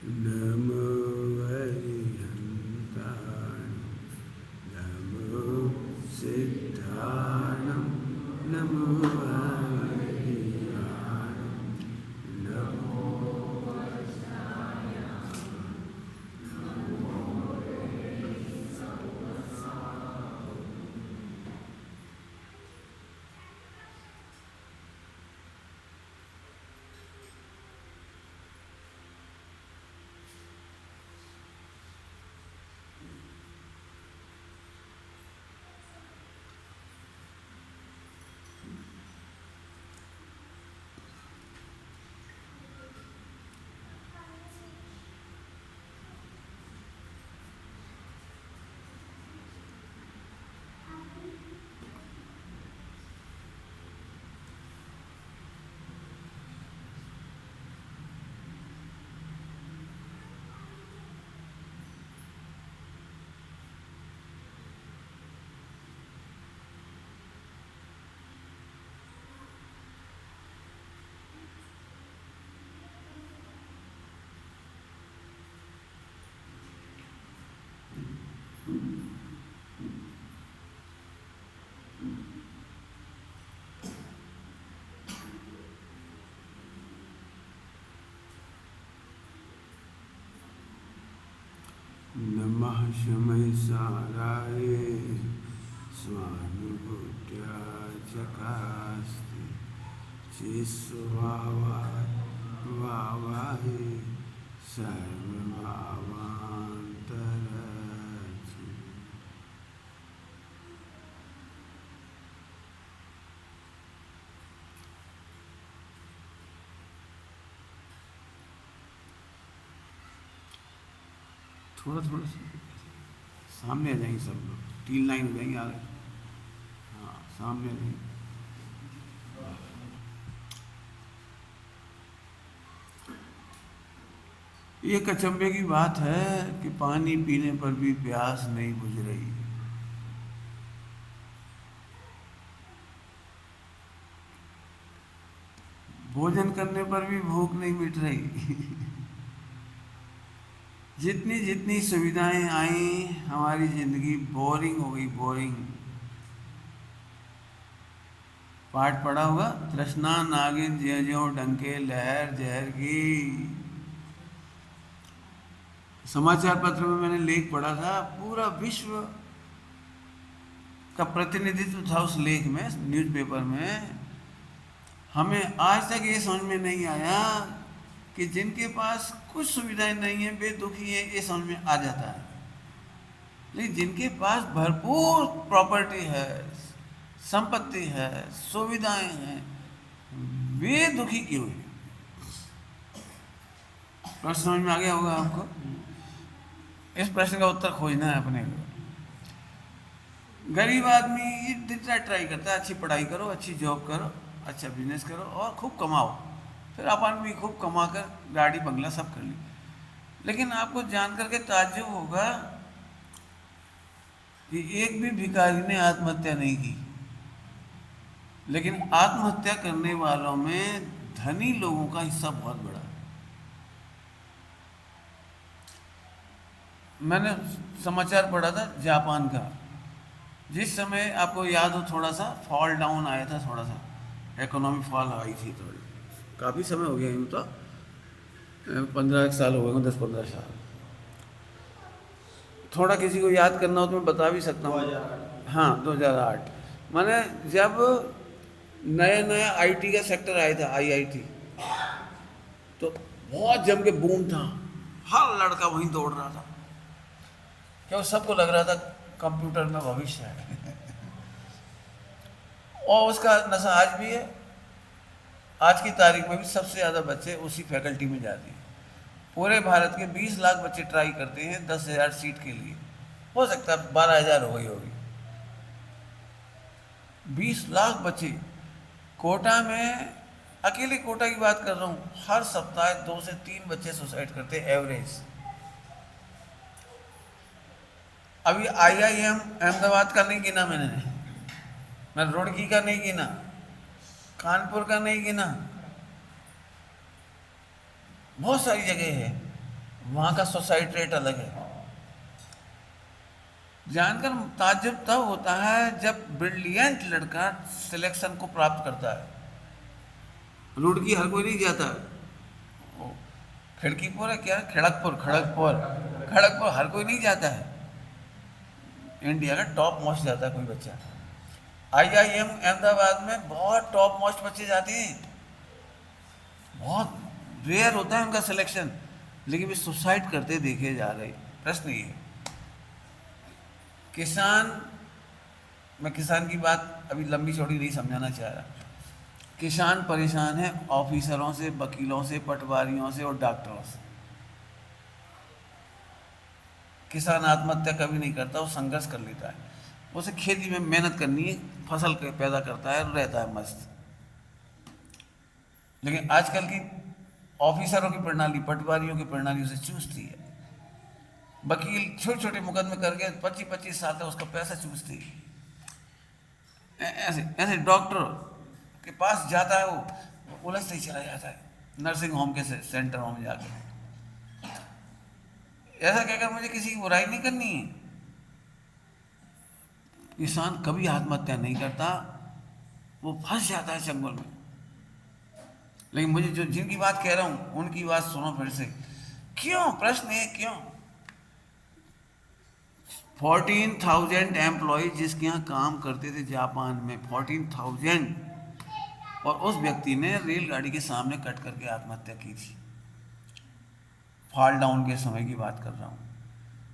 नमो हरिहन्ताणं नमो सिद्धाणं नमो हरियाणं नमो नमः शमय साराय स्वानुभूत्याचकास्ति चिस्वावाहे सर्वभावान्तरचि थोड़ा थोड़ा सामने आ जाएंगे सब लोग, 3 लाइन हो जाएंगे आगे। हाँ, सामने आ जाएंगे। ये कचंबे की बात है कि पानी पीने पर भी प्यास नहीं बुझ रही। भोजन करने पर भी भूख नहीं मिट रही। जितनी जितनी सुविधाएं आई, हमारी जिंदगी बोरिंग हो गई, बोरिंग। पाठ पढ़ा होगा, तृष्णा नागिन ज्यों ज्यों डंके लहर जहर की। समाचार पत्र में मैंने लेख पढ़ा था, पूरा विश्व का प्रतिनिधित्व था उस लेख में, न्यूज़पेपर में। हमें आज तक ये समझ में नहीं आया कि जिनके पास कुछ सुविधाएं नहीं है, वे दुखी हैं, ये समझ में आ जाता है। लेकिन जिनके पास भरपूर प्रॉपर्टी है, संपत्ति है, सुविधाएं हैं, वे दुखी क्यों हैं? प्रश्न समझ में आ गया होगा आपको। इस प्रश्न का उत्तर खोजना है अपने को। गरीब आदमी दिन रात ट्राई करता है, अच्छी पढ़ाई करो, अच्छी जॉब करो, अच्छा बिजनेस करो और खूब कमाओ। फिर अपन भी खूब कमा कर गाड़ी बंगला सब कर ली। लेकिन आपको जान करके ताज्जुब होगा कि एक भी भिखारी ने आत्महत्या नहीं की। लेकिन आत्महत्या करने वालों में धनी लोगों का हिस्सा बहुत बड़ा है। मैंने समाचार पढ़ा था जापान का, जिस समय आपको याद हो थोड़ा सा फॉल डाउन आया था, थोड़ा सा इकोनॉमी फॉल आई थी, थोड़ी काफ़ी समय हो गया, यूँ तो 15 साल हो गए, 10-15 साल। थोड़ा किसी को याद करना हो तो मैं बता भी सकता हूँ। हाँ, 2008। मैंने जब नया नया आईटी का सेक्टर आया था, आईआईटी, तो बहुत जम के बूम था। हर लड़का वहीं दौड़ रहा था, क्योंकि सबको लग रहा था कंप्यूटर में भविष्य है। और उसका नशा आज भी है। आज की तारीख में भी सबसे ज़्यादा बच्चे उसी फैकल्टी में जाते हैं। पूरे भारत के 20 लाख बच्चे ट्राई करते हैं 10,000 सीट के लिए। हो सकता है 12,000 हो गई होगी। 20 लाख बच्चे कोटा में, अकेले कोटा की बात कर रहा हूँ, हर सप्ताह 2 से 3 बच्चे सुसाइड करते हैं, एवरेज। अभी IIM अहमदाबाद का नहीं गिना मैं रुड़की का नहीं गिना, कानपुर का नहीं गिना, बहुत सारी जगह है। वहाँ का सुसाइड रेट अलग है। जानकर ताज्जुब तब होता है जब ब्रिलियंट लड़का सिलेक्शन को प्राप्त करता है। रुड़की हर कोई नहीं जाता, वो खिड़कीपुर है क्या, खड़गपुर खड़गपुर खड़गपुर हर कोई नहीं जाता है। इंडिया का टॉप मोस्ट जाता है कोई बच्चा। आईआईएम अहमदाबाद में बहुत टॉप मोस्ट बच्चे जाते हैं, बहुत रेयर होता है उनका सिलेक्शन, लेकिन वे सुसाइड करते देखे जा रहे। प्रश्न ये, किसान, मैं किसान की बात अभी लंबी चौड़ी नहीं समझाना चाह रहा। किसान परेशान है ऑफिसरों से, वकीलों से, पटवारियों से और डॉक्टरों से। किसान आत्महत्या कभी नहीं करता, वो संघर्ष कर लेता है। उसे खेती में मेहनत करनी है, फसल पैदा करता है, रहता है मस्त। लेकिन आजकल की ऑफिसरों की प्रणाली, पटवारियों की प्रणाली उसे चूसती है। वकील छोटे छोटे मुकदमे करके 25-25 साल तक उसका पैसा चूसती है। ऐसे ऐसे डॉक्टर के पास जाता है, वो उलझते ही चला जाता है नर्सिंग होम के सेंटरों में जाकर। ऐसा कहकर मुझे किसी की बुराई नहीं करनी है। किसान कभी आत्महत्या नहीं करता, वो फंस जाता है चंगुल में। लेकिन मुझे जो जिनकी बात कह रहा हूं उनकी बात सुनो फिर से। क्यों? प्रश्न है क्यों? 14,000 एम्प्लॉय जिसके यहाँ काम करते थे जापान में, 14,000, और उस व्यक्ति ने रेलगाड़ी के सामने कट करके आत्महत्या की थी। फॉल डाउन के समय की बात कर रहा हूँ।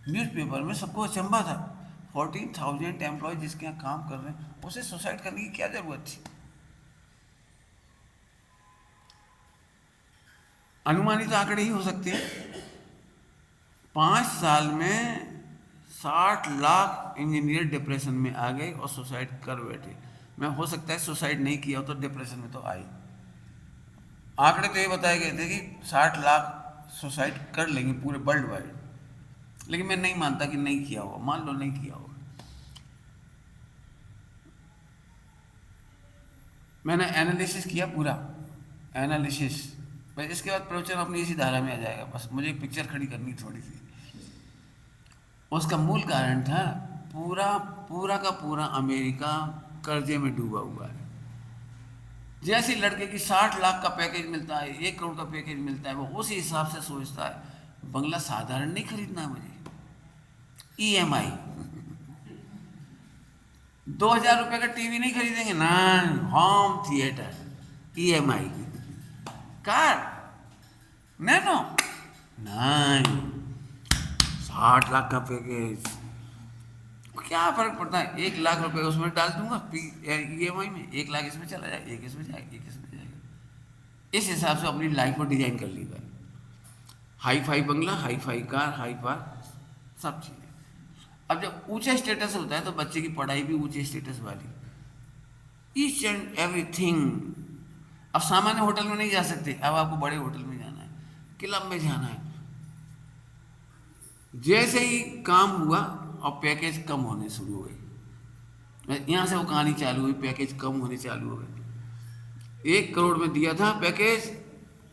न्यूज़पेपर में सबको अचंभा था, 14,000 एम्प्लॉय जिसके यहाँ काम कर रहे हैं, उसे सुसाइड करने की क्या जरूरत थी? अनुमानित आंकड़े ही हो सकते हैं। 5 साल में 60 लाख इंजीनियर डिप्रेशन में आ गए और सुसाइड कर बैठे। मैं हो सकता है सुसाइड नहीं किया हो तो डिप्रेशन में तो आई। आंकड़े तो ये बताए गए थे कि 60 लाख सुसाइड कर लेंगे पूरे वर्ल्ड वाइड, लेकिन मैं नहीं मानता कि नहीं किया होगा। मान लो नहीं किया होगा, मैंने एनालिसिस किया, पूरा एनालिसिस। बस इसके बाद प्रवचन अपनी इसी धारा में आ जाएगा। बस मुझे पिक्चर खड़ी करनी थोड़ी सी। उसका मूल कारण था पूरा पूरा का पूरा अमेरिका कर्जे में डूबा हुआ है। जैसे लड़के की 60 लाख का पैकेज मिलता है, 1 करोड़ का पैकेज मिलता है, वो उसी हिसाब से सोचता है बंगला साधारण नहीं खरीदना है मुझे, ईएमआई। 2,000 रुपये का टीवी नहीं खरीदेंगे ना, home theatre, EMI. Car nano, नहीं, 60 लाख का पैकेज, क्या फर्क पड़ता है? 1 लाख रुपए उसमें डाल दूंगा ईएमआई में, 1 लाख इसमें चला जाए, एक इसमें जाएगा, एक इसमें जाएगा। इस हिसाब से अपनी लाइफ को डिजाइन कर ली है। हाई फाई बंगला, hi fi car, hi fi सब चीज़ें। अब जब ऊंचा स्टेटस होता है तो बच्चे की पढ़ाई भी ऊंचे स्टेटस वाली, ईच एंड एवरीथिंग। अब सामान्य होटल में नहीं जा सकते, अब आपको बड़े होटल में जाना है, क्लब में जाना है। जैसे ही काम हुआ और पैकेज कम होने शुरू हो गए, यहाँ से वो कहानी चालू हुई, पैकेज कम होने चालू हो गए। 1 करोड़ में दिया था पैकेज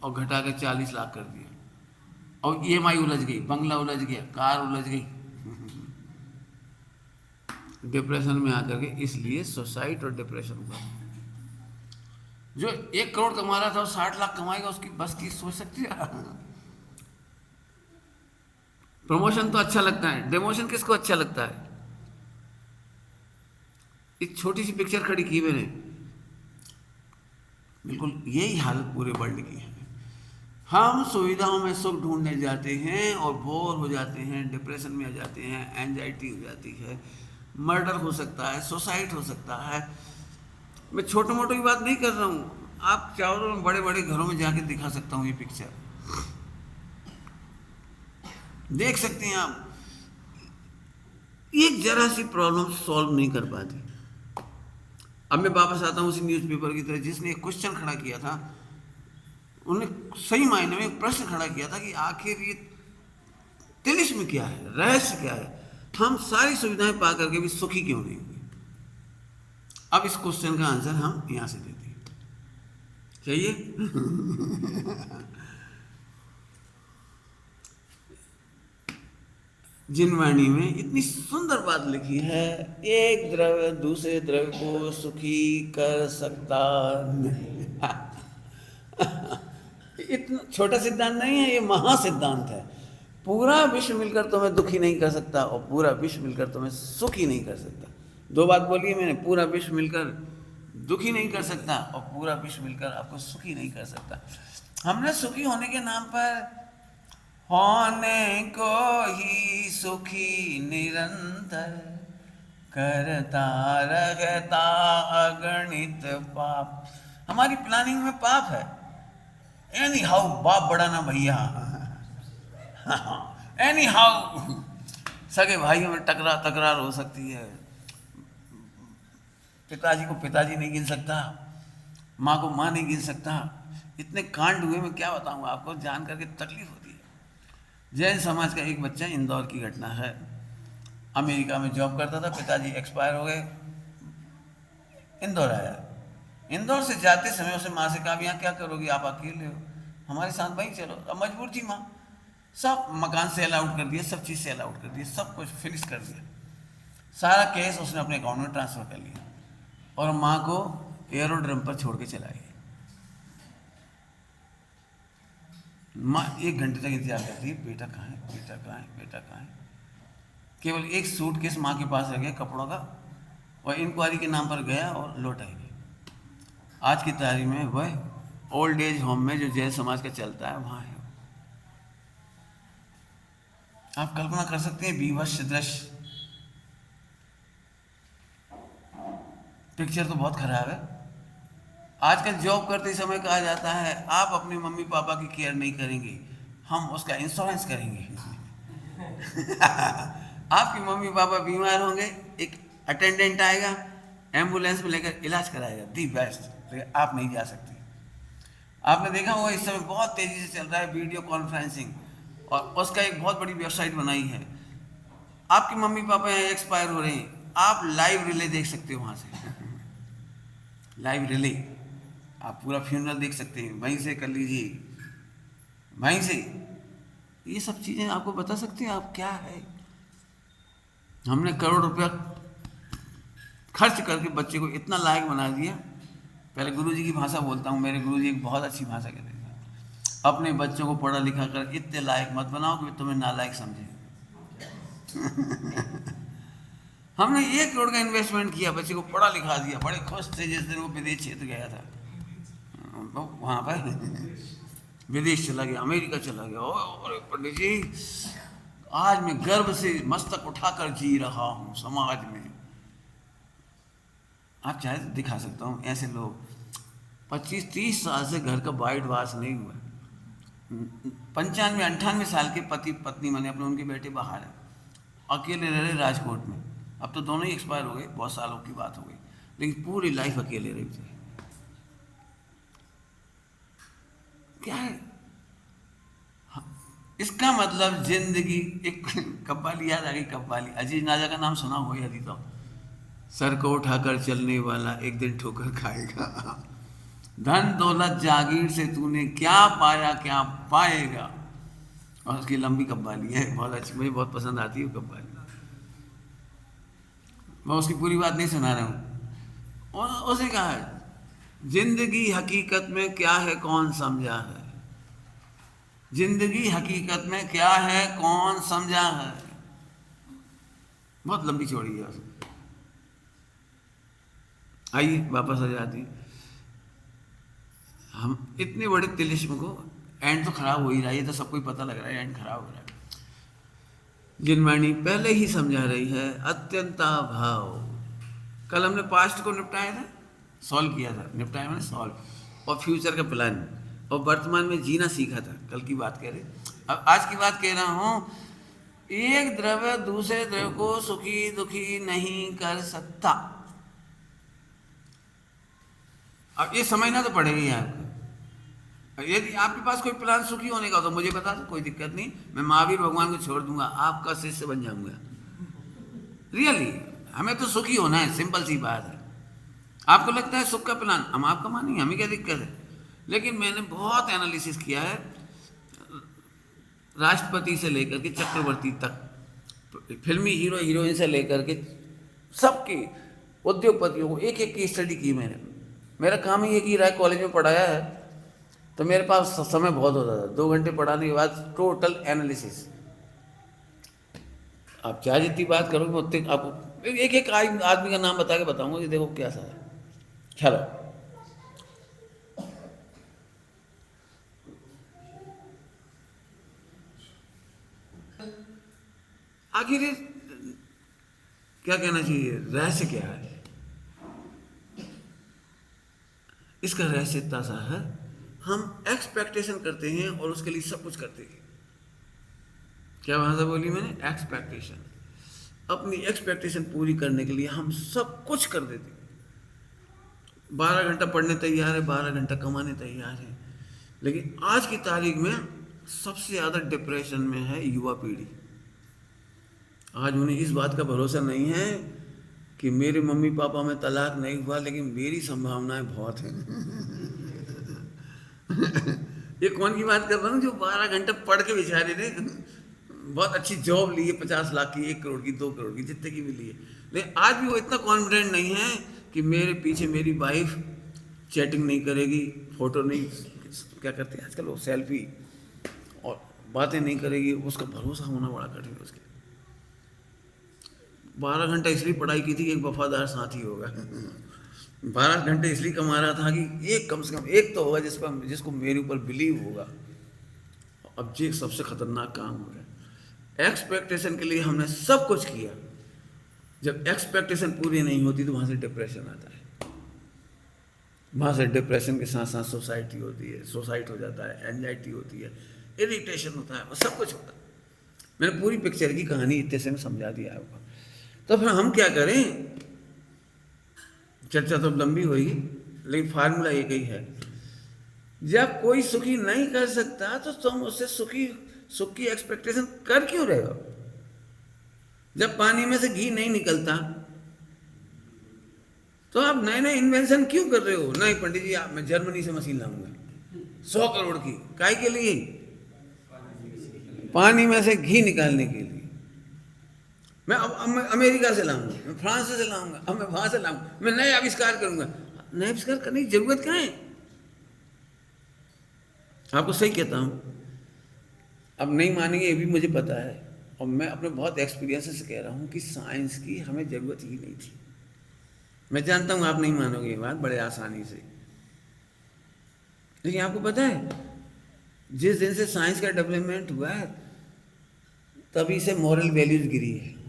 और घटा के 40 लाख कर दिया, और ईएमआई उलझ गई, बंगला उलझ गया, कार उलझ गई। डिप्रेशन में आकर के इसलिए सुसाइड और डिप्रेशन हुआ। जो 1 करोड़ कमा रहा था वो 60 लाख कमाएगा, उसकी बस की सोच सकती है? प्रमोशन तो अच्छा लगता है, डिमोशन किसको अच्छा लगता है? एक छोटी सी पिक्चर खड़ी की मैंने, बिल्कुल यही हालत पूरे वर्ल्ड की है। हम सुविधाओं में सुख ढूंढने जाते हैं और बोर हो जाते हैं, डिप्रेशन में आ जाते हैं, एंजाइटी हो जाती है, मर्डर हो सकता है, सुसाइड हो सकता है। मैं छोटे मोटों की बात नहीं कर रहा हूँ, आप चाहो तो मैं बड़े बड़े घरों में जाके दिखा सकता हूँ ये पिक्चर, देख सकते हैं आप। एक जरा सी प्रॉब्लम सॉल्व नहीं कर पाती। अब मैं वापस आता हूँ उसी न्यूज़पेपर की तरह, जिसने एक क्वेश्चन खड़ा किया था, उन्होंने सही मायने में एक प्रश्न खड़ा किया था कि आखिर ये तिलिस्म क्या है, रहस्य क्या है, हम सारी सुविधाएं पा करके भी सुखी क्यों नहीं हुए? अब इस क्वेश्चन का आंसर हम यहां से देते हैं, चाहिए? जिनवाणी में इतनी सुंदर बात लिखी है, एक द्रव्य दूसरे द्रव्य को सुखी कर सकता नहीं। इतना छोटा सिद्धांत नहीं है, ये महा सिद्धांत है। पूरा विश्व मिलकर तुम्हें दुखी नहीं कर सकता और पूरा विश्व मिलकर तुम्हें सुखी नहीं कर सकता। दो बात बोली है मैंने, पूरा विश्व मिलकर दुखी नहीं कर सकता और पूरा विश्व मिलकर आपको सुखी नहीं कर सकता। हमने सुखी होने के नाम पर होने को ही सुखी निरंतर करता रहता अगणित पाप। हमारी प्लानिंग में पाप है। एनी हाउ बाप बड़ा ना भैया। एनी हाउ सगे भाइयों में तकरार हो सकती है। पिताजी को पिताजी नहीं गिन सकता, माँ को माँ नहीं गिन सकता। इतने कांड हुए, मैं क्या बताऊँ आपको, जान करके तकलीफ होती है। जैन समाज का एक बच्चा, इंदौर की घटना है, अमेरिका में जॉब करता था, पिताजी एक्सपायर हो गए, इंदौर आया। इंदौर से जाते समय उसे माँ से कहा, यहाँ क्या करोगी, आप अकेले हो, हमारे साथ वहीं चलो। अब मजबूर थी माँ, सब मकान सेल आउट कर दिया, सब चीज़ सेल आउट कर दिया, सब कुछ फिनिश कर दिया, सारा केस उसने अपने अकाउंट में ट्रांसफ़र कर लिया और माँ को एयरोड्रम पर छोड़ के चला गया। माँ 1 घंटे तक इंतजार करती है, बेटा कहाँ है, बेटा कहाँ है, बेटा कहाँ है। केवल एक सूटकेस माँ के पास रह गया कपड़ों का, और इंक्वायरी के नाम पर गया और लौट आएगी। आज की तारीख में वह ओल्ड एज होम में जो जैन समाज का चलता है वहाँ है। आप कल्पना कर सकते हैं बीभत्स दृश्य। पिक्चर तो बहुत खराब है। आजकल जॉब करते समय कहा जाता है, आप अपने मम्मी पापा की केयर नहीं करेंगे, हम उसका इंश्योरेंस करेंगे। आपके मम्मी पापा बीमार होंगे, एक अटेंडेंट आएगा, एम्बुलेंस में लेकर इलाज कराएगा, दी बेस्ट, लेकिन आप नहीं जा सकते। आपने देखा होगा इस समय बहुत तेजी से चल रहा है वीडियो कॉन्फ्रेंसिंग, और उसका एक बहुत बड़ी वेबसाइट बनाई है। आपके मम्मी पापा यहाँ एक्सपायर हो रहे हैं, आप लाइव रिले देख सकते हो वहाँ से। लाइव रिले, आप पूरा फ्यूनरल देख सकते हैं, वहीं से कर लीजिए, वहीं से। ये सब चीज़ें आपको बता सकते हैं आप क्या है। हमने करोड़ रुपया खर्च करके बच्चे को इतना लायक बना दिया। पहले गुरुजी की भाषा बोलता हूँ, मेरे गुरुजी एक बहुत अच्छी भाषा कहते थे, अपने बच्चों को पढ़ा लिखा कर इतने लायक मत बनाओ कि तुम्हें नालायक समझे। हमने 1 करोड़ का इन्वेस्टमेंट किया, बच्चे को पढ़ा लिखा दिया, बड़े खुश थे। जिस दिन वो विदेश क्षेत्र गया था, वहाँ पर विदेश चला गया, अमेरिका चला गया, और पंडित जी आज मैं गर्व से मस्तक उठाकर जी रहा हूँ समाज में। आप चाहे तो दिखा सकता हूँ ऐसे लोग। 25-30 साल से घर का वाइट वाश नहीं हुआ। 95-98 साल के पति पत्नी माने अपने, उनके बेटे बाहर है, अकेले रह रहे राजकोट में। अब तो दोनों ही एक्सपायर हो गए, बहुत सालों की बात हो गई, लेकिन पूरी लाइफ अकेले रहे थे। क्या है इसका मतलब? जिंदगी एक कव्वाली याद आ गई, कव्वाली अजीज नाजा का नाम सुना हो यदि तो, सर को उठाकर चलने वाला एक दिन ठोकर खाएगा, धन दौलत जागीर से तूने क्या पाया क्या पाएगा। और उसकी लंबी कव्वाली है, बहुत अच्छी, मुझे बहुत पसंद आती है वो कव्वाली। मैं उसकी पूरी बात नहीं सुना रहा हूँ। और उसे कहा है, जिंदगी हकीकत में क्या है कौन समझा है, जिंदगी हकीकत में क्या है कौन समझा है। बहुत लंबी चौड़ी है। आइए वापस आ जाती। हम इतने बड़े तिलिस्म को, एंड तो खराब हो ही रहा है, ये तो सबको ही पता लग रहा है एंड खराब हो रहा है। जिनवाणी पहले ही समझा रही है, अत्यंता भाव। कल हमने पास्ट को निपटाया था, सॉल्व किया था, निपटाया मैंने सॉल्व, और फ्यूचर का प्लान, और वर्तमान में जीना सीखा था। कल की बात कह रहे, अब आज की बात कह रहा हूँ। एक द्रव्य दूसरे द्रव्य को सुखी दुखी नहीं कर सकता। अब ये समझना तो पड़ेगा ही आपको। यदि आपके पास कोई प्लान सुखी होने का हो तो मुझे बता दो, कोई दिक्कत नहीं, मैं महावीर भगवान को छोड़ दूंगा, आपका शिष्य बन जाऊंगा। रियली हमें तो सुखी होना है, सिंपल सी बात है। आपको लगता है सुख का प्लान, हम आपका मानेंगे, हमें क्या दिक्कत है। लेकिन मैंने बहुत एनालिसिस किया है, राष्ट्रपति से लेकर के चक्रवर्ती तक फिल्मी हीरो हीरोइन से लेकर के सबकी, उद्योगपतियों को एक एक की स्टडी की मैंने। मेरा काम ही ये की रहा है, कॉलेज में पढ़ाया है तो मेरे पास समय बहुत होता था। 2 घंटे पढ़ाने के बाद टोटल एनालिसिस। आप चाहे जितनी बात करोगे उतने आपको एक एक आदमी का नाम बता के बताऊंगा कि देखो क्या सा है। चलो, आखिर क्या कहना चाहिए, रहस्य क्या है इसका? रहस्य इतना सा है, हम एक्सपेक्टेशन करते हैं और उसके लिए सब कुछ करते हैं। क्या भाषा बोली मैंने? एक्सपेक्टेशन। अपनी एक्सपेक्टेशन पूरी करने के लिए हम सब कुछ कर देते हैं। 12 घंटा पढ़ने तैयार है, 12 घंटा कमाने तैयार है। लेकिन आज की तारीख में सबसे ज़्यादा डिप्रेशन में है युवा पीढ़ी। आज उन्हें इस बात का भरोसा नहीं है कि मेरे मम्मी पापा में तलाक नहीं हुआ, लेकिन मेरी संभावनाएं बहुत हैं। ये कौन की बात कर रहा हूँ? जो 12 घंटे पढ़ के बेचारे थे, बहुत अच्छी जॉब लिए, 50 लाख की, 1 करोड़ की, 2 करोड़ की, जितने की भी लिए, लेकिन आज भी वो इतना कॉन्फिडेंट नहीं है कि मेरे पीछे मेरी वाइफ चैटिंग नहीं करेगी, फोटो नहीं, क्या करते हैं आजकल वो, सेल्फी, और बातें नहीं करेगी। उसका भरोसा होना बड़ा कठिन है उसके। 12 घंटा इसलिए पढ़ाई की थी कि एक वफादार साथी होगा। 12 घंटे इसलिए कमा रहा था कि एक कम से कम एक तो होगा जिसको मेरे ऊपर बिलीव होगा। अब ये सबसे खतरनाक काम हो गया। एक्सपेक्टेशन के लिए हमने सब कुछ किया, जब एक्सपेक्टेशन पूरी नहीं होती तो वहाँ से डिप्रेशन आता है। वहाँ से डिप्रेशन के साथ साथ सोसाइटी होती है, सुसाइड हो जाता है, एंजाइटी होती है, इरिटेशन होता है, सब कुछ होता है। मैंने पूरी पिक्चर की कहानी इतने से में समझा दिया आपको। तो फिर हम क्या करें? चर्चा तो लंबी होगी, लेकिन फार्मूला एक ही है। जब कोई सुखी नहीं कर सकता तो तुम उससे सुख की एक्सपेक्टेशन कर क्यों रहे हो? जब पानी में से घी नहीं निकलता तो आप नए नए इन्वेंशन क्यों कर रहे हो? नहीं पंडित जी, मैं जर्मनी से मशीन लाऊंगा 100 करोड़ की, काय के लिए? पानी में से घी निकालने के लिए। मैं अमेरिका से लाऊंगा, मैं फ्रांस से लाऊंगा, अब मैं वहां से लाऊंगा, मैं नए आविष्कार करूंगा। नए आविष्कार करने की जरूरत क्या है? आपको सही कहता हूं, अब नहीं मानेंगे ये भी मुझे पता है, और मैं अपने बहुत एक्सपीरियंस से कह रहा हूं कि साइंस की हमें जरूरत ही नहीं थी। मैं जानता हूं आप नहीं मानोगे ये बात बड़े आसानी से, लेकिन आपको पता है जिस दिन से साइंस का डेवलपमेंट हुआ है तभी से मॉरल वैल्यूज गिरी है।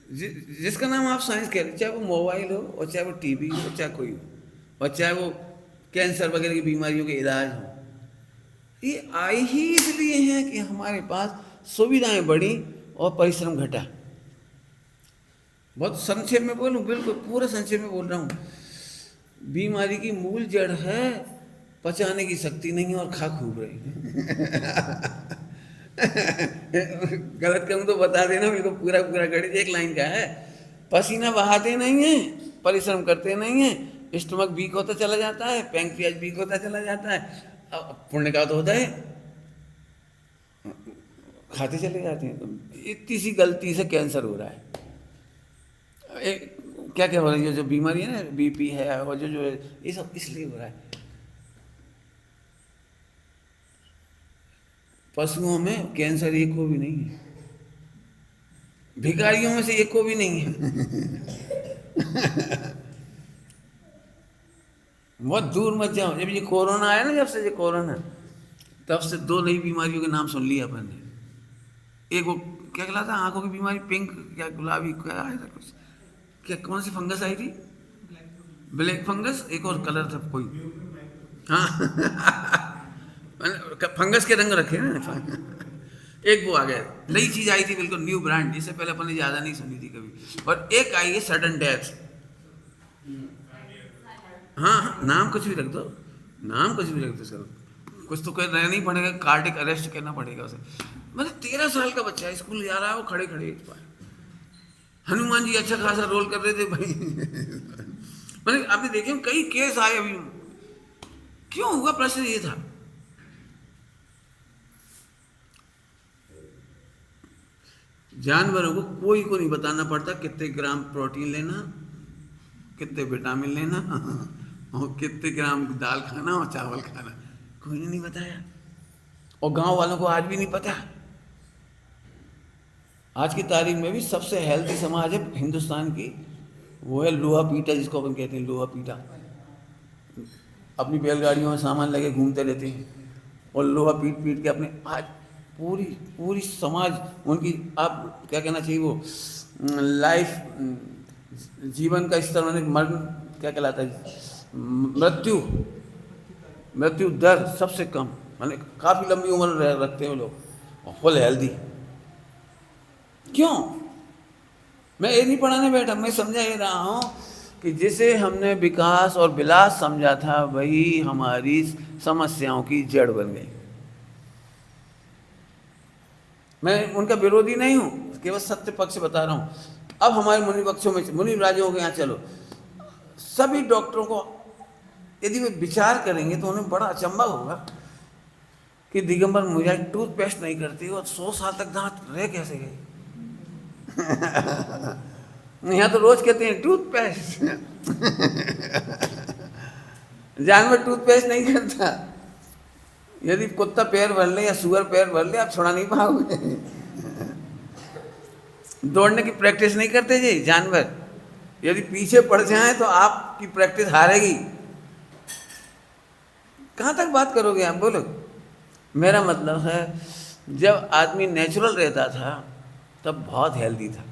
जिसका नाम आप साइंस कह रहे, चाहे वो मोबाइल हो, और चाहे वो टीवी हो, चाहे कोई हो, और चाहे वो कैंसर वगैरह की बीमारियों के इलाज हो, ये आई ही इसलिए हैं कि हमारे पास सुविधाएं बढ़ी और परिश्रम घटा। बहुत संक्षेप में बोलूं, बिल्कुल पूरा संक्षेप में बोल रहा हूँ। बीमारी की मूल जड़ है पचाने की शक्ति नहीं और खा खूब रही। गलत कहूँ तो बता देना, बिल्कुल पूरा पूरा गणित एक लाइन का है। पसीना बहाते नहीं है, परिश्रम करते नहीं है, स्टमक वीक होता चला जाता है, पैंक्रियाज वीक होता चला जाता है। अब पुण्य का तो होता है, खाते चले जाते हैं। तो इतनी सी गलती से कैंसर हो रहा है। क्या क्या हो रहा है? जो बीमारी है ना, बीपी है, और जो ये सब इसलिए हो रहा है। पशुओं में कैंसर एक को भी नहीं है, भिखारियों में से एक को भी नहीं है। बहुत दूर मत जाओ। जब ये कोरोना आया ना, जब से ये कोरोना, तब से 2 नई बीमारियों के नाम सुन लिया अपन ने। एक वो क्या कहलाता, आंखों की बीमारी, पिंक क्या गुलाबी क्या आया था कुछ, क्या कौन सी फंगस आई थी? Black fungus. एक और कलर था कोई, हाँ। फंगस के रंग रखे ना। एक वो आ गया, नई चीज आई थी, बिल्कुल न्यू ब्रांड, जिससे पहले अपन ने ज्यादा नहीं सुनी थी कभी। और एक आई है सडन डेथ। हाँ, नाम कुछ भी रख दो, नाम कुछ भी रख दो सर, कुछ तो कहना नहीं पड़ेगा, कार्डिक अरेस्ट कहना पड़ेगा उसे। मतलब 13 साल का बच्चा स्कूल जा रहा है, वो खड़े खड़े हनुमान जी अच्छा खासा रोल कर रहे थे भाई। मतलब आपने देखे कई केस आए अभी। क्यों हुआ? प्रश्न ये था। जानवरों को कोई को नहीं बताना पड़ता कितने ग्राम प्रोटीन लेना, कितने विटामिन लेना और कितने ग्राम दाल खाना और चावल खाना, कोई ने नहीं बताया। और गांव वालों को आज भी नहीं पता। आज की तारीख में भी सबसे हेल्दी समाज है हिंदुस्तान की, वो है लोहा पीटा, जिसको अपन कहते हैं लोहा पीटा। अपनी बैलगाड़ियों में सामान लगे घूमते रहते हैं और लोहा पीट पीट के अपने आज पूरी पूरी समाज उनकी, आप क्या कहना चाहिए, वो लाइफ जीवन का स्तर, मैंने मरण क्या कहलाता है, मृत्यु मृत्यु दर सबसे कम, माने काफ़ी लंबी उम्र रखते हैं वो लोग और फुल हेल्दी। क्यों? मैं ये नहीं पढ़ाने बैठा, मैं समझा ये रहा हूँ कि जिसे हमने विकास और विलास समझा था वही हमारी समस्याओं की जड़ बन गई। मैं उनका विरोधी नहीं हूँ, केवल सत्य पक्ष बता रहा हूँ। अब हमारे मुनि पक्षों में, मुनि राजाओं के यहाँ चलो, सभी डॉक्टरों को यदि वे विचार करेंगे तो उन्हें बड़ा अचंभा होगा कि दिगंबर मुझे टूथपेस्ट नहीं करती और 100 साल तक दांत रह कैसे गए। यहाँ तो रोज कहते हैं टूथपेस्ट जानवर टूथपेस्ट नहीं करता। यदि कुत्ता पैर भर ले या सुअर पैर भर ले, आप छुड़ा नहीं पाओगे। दौड़ने की प्रैक्टिस नहीं करते जी जानवर, यदि पीछे पड़ जाए तो आपकी प्रैक्टिस हारेगी। कहाँ तक बात करोगे आप, बोलो। मेरा मतलब है जब आदमी नेचुरल रहता था तब बहुत हेल्दी था।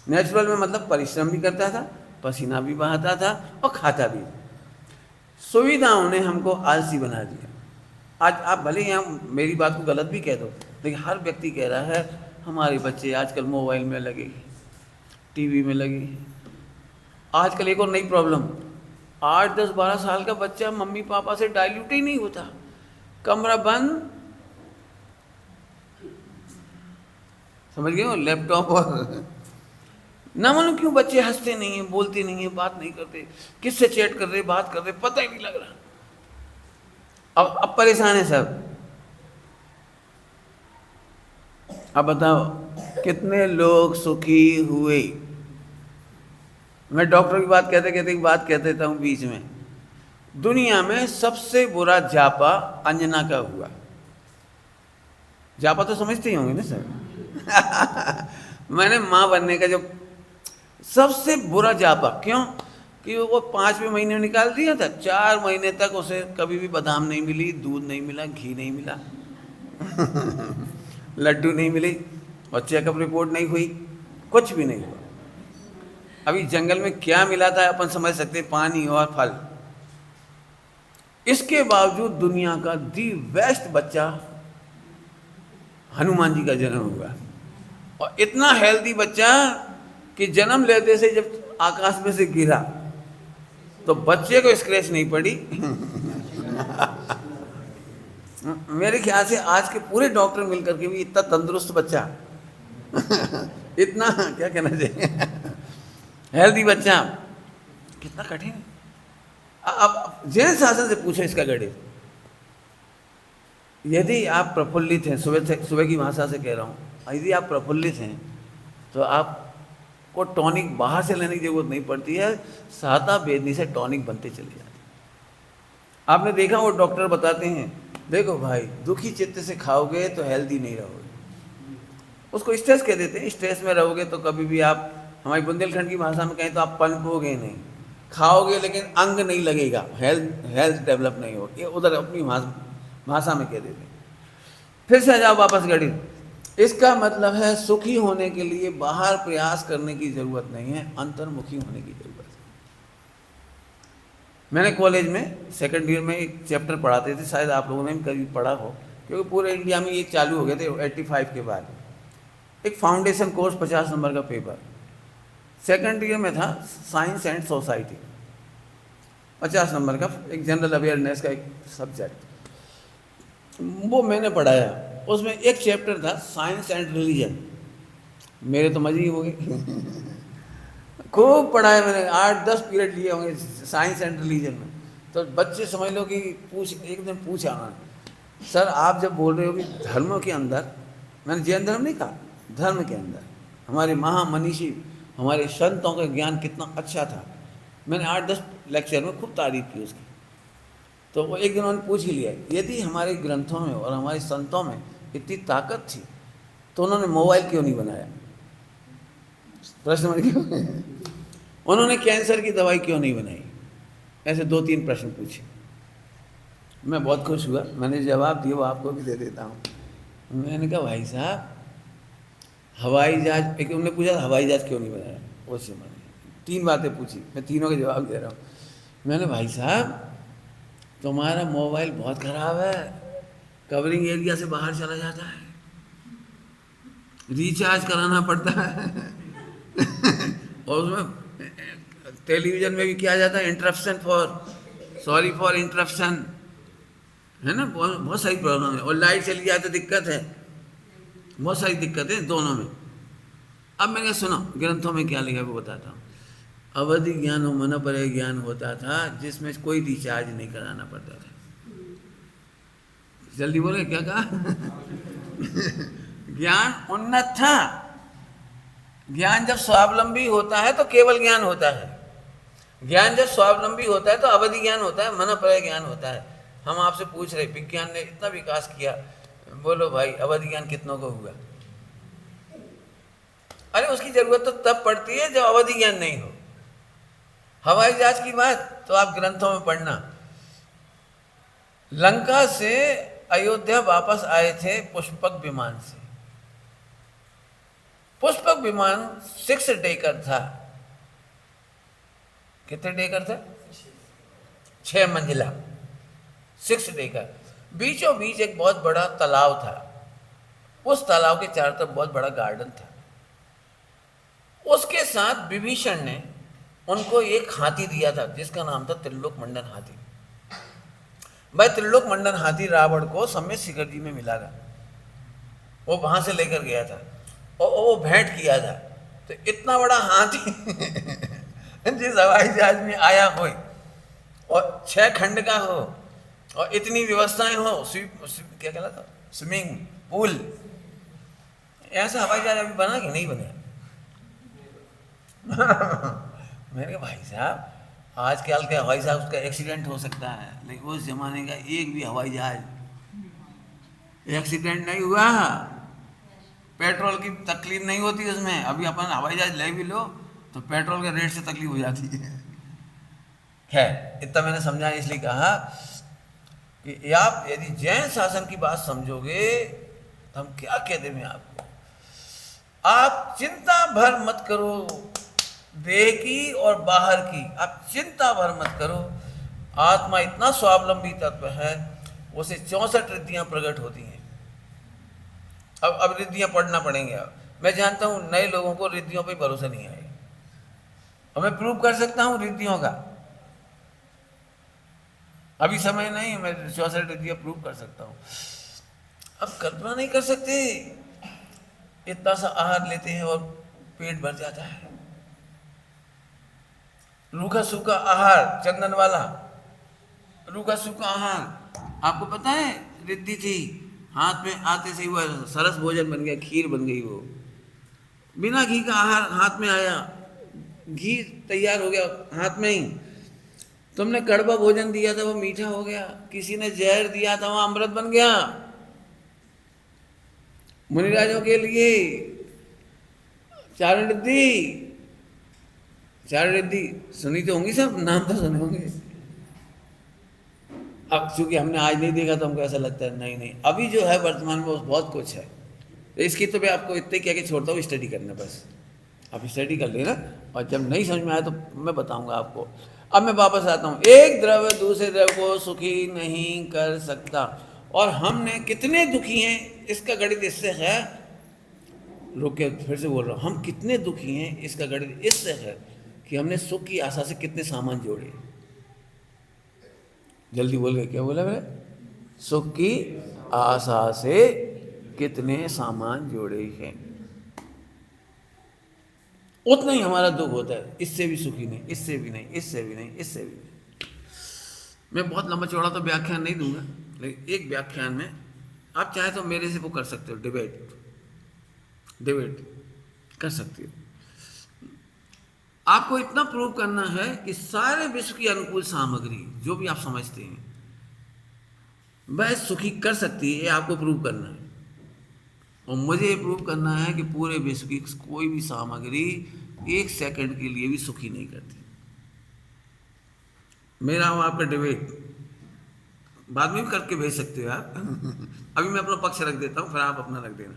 नेचुरल में मतलब परिश्रम भी करता था, पसीना भी बहाता था और खाता भी। सुविधाओं ने हमको आलसी बना दिया। आज आप भले यहाँ मेरी बात को गलत भी कह दो, लेकिन हर व्यक्ति कह रहा है हमारे बच्चे आजकल मोबाइल में लगे, टीवी में लगे। आजकल एक और नई प्रॉब्लम, 8, 10, 12 साल का बच्चा मम्मी पापा से डाइल्यूट ही नहीं होता, कमरा बंद, समझ गए हो, लैपटॉप और ना मालूम क्यों बच्चे हंसते नहीं हैं, बोलते नहीं हैं, बात नहीं करते, किससे चैट कर रहे, बात कर रहे, पता ही नहीं लग रहा। अब परेशान है सब। अब बताओ कितने लोग सुखी हुए। मैं डॉक्टर की बात कहते कहते एक बात कह देता हूँ बीच में। दुनिया में सबसे बुरा जापा अंजना का हुआ। जापा तो समझते ही होंगे ना सर मैंने माँ बनने का जो सबसे बुरा जापा, क्यों कि वो 5वें महीने में निकाल दिया था। 4 महीने तक उसे कभी भी बादाम नहीं मिली, दूध नहीं मिला, घी नहीं मिला लड्डू नहीं मिली और चेकअप रिपोर्ट नहीं हुई, कुछ भी नहीं हुआ। अभी जंगल में क्या मिला था अपन समझ सकते, पानी और फल। इसके बावजूद दुनिया का दी बेस्ट बच्चा हनुमान जी का जन्म हुआ, और इतना हेल्दी बच्चा कि जन्म लेते से जब आकाश में से गिरा तो बच्चे को स्क्रैच नहीं पड़ी मेरे ख्याल से आज के पूरे डॉक्टर मिलकर के भी इतना तंदुरुस्त बच्चा इतना क्या कहना चाहिए हेल्दी बच्चा कितना कठिन है। अब जैन शासन से पूछो इसका गणित। यदि आप प्रफुल्लित हैं, सुबह की भाषा से कह रहा हूँ, यदि आप प्रफुल्लित हैं तो आपको टॉनिक बाहर से लेने की जरूरत नहीं पड़ती है, सादा बेदनी से टॉनिक बनते चले जाते। आपने देखा वो डॉक्टर बताते हैं, देखो भाई दुखी चित्त से खाओगे तो हेल्दी नहीं रहोगे, उसको स्ट्रेस कह देते हैं। स्ट्रेस में रहोगे तो कभी भी आप, हमारी बुंदेलखंड की भाषा में कहें तो आप पनपोगे नहीं, खाओगे लेकिन अंग नहीं लगेगा, हेल्थ डेवलप नहीं होगी, उधर अपनी भाषा में कह देते हैं। फिर से आ जाओ वापस गणित। इसका मतलब है सुखी होने के लिए बाहर प्रयास करने की ज़रूरत नहीं है, अंतर्मुखी होने की ज़रूरत है। मैंने कॉलेज में सेकंड ईयर में एक चैप्टर पढ़ाते थे, शायद आप लोगों ने भी कभी पढ़ा हो, क्योंकि पूरे इंडिया में ये चालू हो गए थे 85 के बाद। एक फाउंडेशन कोर्स 50 नंबर का पेपर, सेकंड ईयर में था, साइंस एंड सोसाइटी, 50 नंबर का एक जनरल अवेयरनेस का एक सब्जेक्ट, वो मैंने पढ़ाया। उसमें एक चैप्टर था साइंस एंड रिलीजन, मेरे तो मजे ही हो गए खूब पढ़ाया मैंने, 8-10 पीरियड लिए होंगे साइंस एंड रिलीजन में। तो बच्चे समझ लो कि एक दिन पूछा उन्होंने, सर आप जब बोल रहे हो कि धर्मों के अंदर, मैंने जैन धर्म नहीं कहा, धर्म के अंदर हमारे महामनीषी, हमारे संतों का ज्ञान कितना अच्छा था। मैंने 8-10 लेक्चर में खूब तारीफ की उसकी। तो वो एक दिन उन्होंने पूछ ही लिया, यदि हमारे ग्रंथों में और हमारे संतों में इतनी ताकत थी तो उन्होंने मोबाइल क्यों नहीं बनाया? प्रश्न क्यों? उन्होंने कैंसर की दवाई क्यों नहीं बनाई? ऐसे 2-3 प्रश्न पूछे। मैं बहुत खुश हुआ, मैंने जवाब दिया, वो आपको भी दे देता हूँ। मैंने कहा भाई साहब, हवाई जहाज, एक उन्होंने पूछा हवाई जहाज क्यों नहीं बनाया, उससे मैंने 3 बातें पूछी, मैं तीनों के जवाब दे रहा हूँ। मैंने भाई साहब तुम्हारा मोबाइल बहुत ख़राब है, कवरिंग एरिया से बाहर चला जाता है, रिचार्ज कराना पड़ता है और उसमें टेलीविज़न में भी किया जाता है इंटरप्शन सॉरी फॉर इंटरप्शन, है ना, बहुत सारी प्रॉब्लम है, और लाइट चली जाए तो दिक्कत है, बहुत सारी दिक्कतें दोनों में। अब मैंने सुनो ग्रंथों में क्या लिखा है वो बताता हूँ। अवधि ज्ञान और मन पर ज्ञान होता था जिसमें कोई रिचार्ज नहीं कराना पड़ता था। जल्दी बोले क्या कहा? ज्ञान उन्नत था। ज्ञान जब स्वावलंबी होता है तो केवल ज्ञान होता है, ज्ञान जब स्वावलंबी होता है तो अवधि ज्ञान होता है, मन पर ज्ञान होता है। हम आपसे पूछ रहे विज्ञान ने इतना विकास किया, बोलो भाई अवधि ज्ञान कितनों को हुआ? अरे उसकी जरूरत तो तब पड़ती है जब अवधि ज्ञान नहीं हो। हवाई जहाज की बात तो आप ग्रंथों में पढ़ना, लंका से अयोध्या वापस आए थे पुष्पक विमान से। पुष्पक विमान 6 डेकर था। कितने डेकर था? 6 मंजिला, 6 डेकर। बीचों बीच एक बहुत बड़ा तालाब था, उस तालाब के चारों तरफ बहुत बड़ा गार्डन था। उसके साथ विभीषण ने उनको एक हाथी दिया था जिसका नाम था त्रिलोक मंडन हाथी। भाई त्रिलोक मंडन हाथी रावण को समेत शिखर जी में मिला था, वो वहां से लेकर गया था और वो भेंट किया था। तो इतना बड़ा हाथी जिस हवाई जहाज में आया हो और 6 खंड का हो और इतनी व्यवस्थाएं हो, क्या कहलाता, स्विमिंग पूल, ऐसा हवाई जहाज अभी बना कि नहीं बना? मैंने कहा भाई साहब आजकल के हवाई जहाज उसका एक्सीडेंट हो सकता है, लेकिन उस जमाने का एक भी हवाई जहाज एक्सीडेंट नहीं हुआ। पेट्रोल की तकलीफ नहीं होती उसमें। अभी अपन हवाई जहाज ले भी लो तो पेट्रोल के रेट से तकलीफ हो जाती है। खैर इतना मैंने समझा, इसलिए कहा कि आप यदि जैन शासन की बात समझोगे तो हम क्या कह दें आपको, आप चिंता भर मत करो देह की और बाहर की, आप चिंता भर मत करो। आत्मा इतना स्वावलंबी तत्व है, उसे 64 रिद्धियां प्रकट होती हैं। अब रिद्धियां पढ़ना पड़ेंगे। मैं जानता हूं नए लोगों को रिद्धियों पे भरोसा नहीं आएगा, और मैं प्रूव कर सकता हूं रिद्धियों का। अभी समय नहीं, मैं 64 रिद्धियां प्रूव कर सकता हूं। अब कल्पना नहीं कर सकते, इतना सा आहार लेते हैं और पेट भर जाता है। रूखा सूखा आहार, चंदन वाला रूखा सूखा आहार, आपको पता है रिद्धि थी, हाथ में आते से ही वो सरस भोजन बन गया, खीर बन गई। वो बिना घी का आहार हाथ में आया, घी तैयार हो गया हाथ में ही। तुमने कड़वा भोजन दिया था वो मीठा हो गया, किसी ने जहर दिया था वो अमृत बन गया। मुनिराजों के लिए चारण रिद्धि सुनी तो होंगी, सब नाम तो सुने होंगे। अब चूंकि हमने आज नहीं देखा तो हमको ऐसा लगता है नहीं, अभी जो है वर्तमान में बहुत कुछ है। तो इसकी तो मैं आपको इतने कह के छोड़ता हूँ, स्टडी करना बस। आप स्टडी कर लेना, और जब नहीं समझ में आया तो मैं बताऊंगा आपको। अब मैं वापस आता हूँ, एक द्रव्य दूसरे द्रव्य को सुखी नहीं कर सकता। और हमने कितने दुखी हैं इसका गणित इससे है, रुक के फिर से बोल रहा हूँ, हम कितने दुखी हैं इसका गणित इससे है कि हमने सुख की आशा से कितने सामान जोड़े। जल्दी बोल गए, क्या बोला मैंने? सुख की आशा से कितने सामान जोड़े हैं, उतना ही हमारा दुख होता है। इससे भी सुखी नहीं, इससे भी नहीं, इससे भी नहीं, इससे भी नहीं। मैं बहुत लंबा चौड़ा तो व्याख्यान नहीं दूंगा, लेकिन एक व्याख्यान में आप चाहे तो मेरे से वो कर सकते हो डिबेट, डिबेट कर सकती हो। आपको इतना प्रूव करना है कि सारे विश्व की अनुकूल सामग्री जो भी आप समझते हैं वह सुखी कर सकती है, आपको प्रूव करना है। और मुझे ये प्रूव करना है कि पूरे विश्व की कोई भी सामग्री 1 सेकंड के लिए भी सुखी नहीं करती। मेरा और आपका डिबेट बाद में भी करके भेज सकते हो आप। अभी मैं अपना पक्ष रख देता हूं, फिर आप अपना रख देना।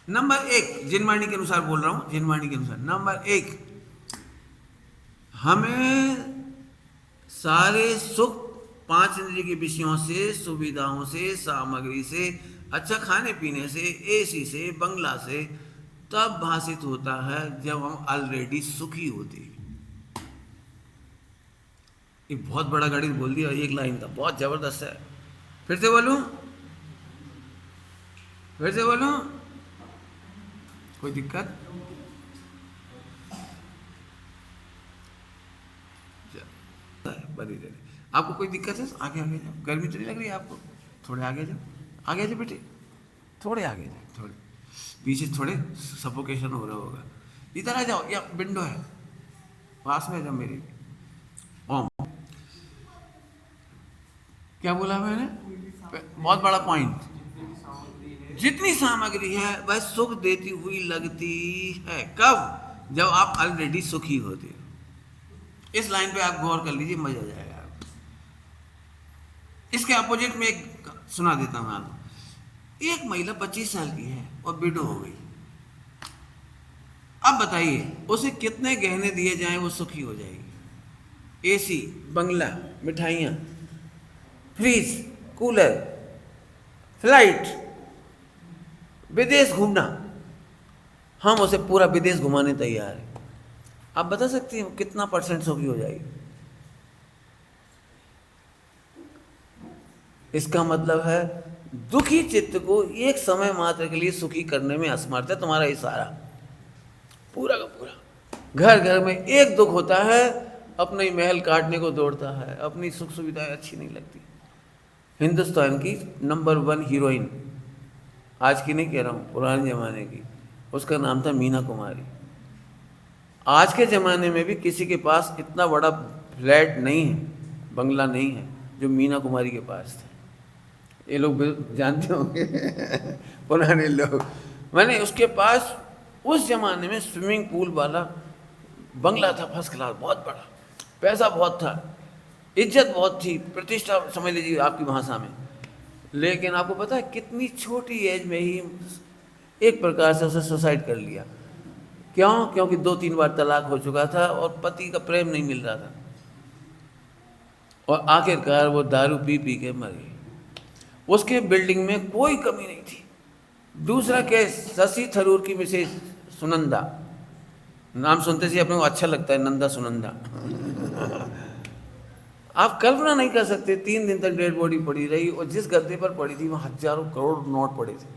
नंबर 1, जिनवाणी के अनुसार बोल रहा हूं, जिनवाणी के अनुसार। नंबर 1, हमें सारे सुख 5 इंद्रिय के विषयों से, सुविधाओं से, सामग्री से, अच्छा खाने पीने से, एसी से, बंगला से तब भाषित होता है जब हम ऑलरेडी सुखी होते हैं। एक बहुत बड़ा गाड़ी बोल दिया, एक लाइन का, बहुत जबरदस्त है। फिर से बोलूं, फिर से बोलूं, कोई दिक्कत? बड़ी देर आपको कोई दिक्कत है? आगे आगे जाओ, गर्मी तो नहीं लग रही है आपको? थोड़े आगे जाओ, आगे जाओ बेटे, थोड़े आगे जाओ, थोड़े पीछे, थोड़े सफोकेशन हो रहा होगा। इधर आ जाओ, या विंडो है पास में, जाओ मेरी। ओम, क्या बोला मैंने? बहुत बड़ा पॉइंट। जितनी सामग्री है वह सुख देती हुई लगती है। कब? जब आप ऑलरेडी सुखी होते हो। इस लाइन पे आप गौर कर लीजिए, मजा आ जाएगा आपको। इसके अपोजिट में एक सुना देता हूं आपको। एक महिला 25 साल की है और विडो हो गई। अब बताइए उसे कितने गहने दिए जाएं वो सुखी हो जाएगी? एसी, बंगला, मिठाइयाँ, फ्रिज, कूलर, फ्लाइट, विदेश घूमना। हम उसे पूरा विदेश घुमाने तैयार है। आप बता सकते हैं कितना % सुखी हो जाएगी? इसका मतलब है दुखी चित्त को एक समय मात्र के लिए सुखी करने में असमर्थ है तुम्हारा इशारा, पूरा का पूरा। घर घर में एक दुख होता है, अपने ही महल काटने को दौड़ता है, अपनी सुख सुविधाएं अच्छी नहीं लगती। हिंदुस्तान की नंबर 1 हीरोइन, आज की नहीं कह रहा हूँ, पुराने ज़माने की, उसका नाम था मीना कुमारी। आज के ज़माने में भी किसी के पास इतना बड़ा फ्लैट नहीं है, बंगला नहीं है जो मीना कुमारी के पास था। ये लोग जानते होंगे पुराने लोग। मैंने उसके पास उस ज़माने में स्विमिंग पूल वाला बंगला था, फर्स्ट क्लास, बहुत बड़ा, पैसा बहुत था, इज्जत बहुत थी, प्रतिष्ठा समझ लीजिए आपकी भाषा में। लेकिन आपको पता है कितनी छोटी एज में ही एक प्रकार से उसे सुसाइड कर लिया। क्यों? क्योंकि 2-3 बार तलाक हो चुका था और पति का प्रेम नहीं मिल रहा था, और आखिरकार वो दारू पी पी के मर गई। उसके बिल्डिंग में कोई कमी नहीं थी। दूसरा केस, शशि थरूर की मिसेज सुनंदा, नाम सुनते से अपने को अच्छा लगता है, नंदा सुनंदा। आप कल्पना नहीं कर सकते, 3 दिन तक डेड बॉडी पड़ी रही, और जिस गद्दे पर पड़ी थी वहाँ हजारों करोड़ नोट पड़े थे।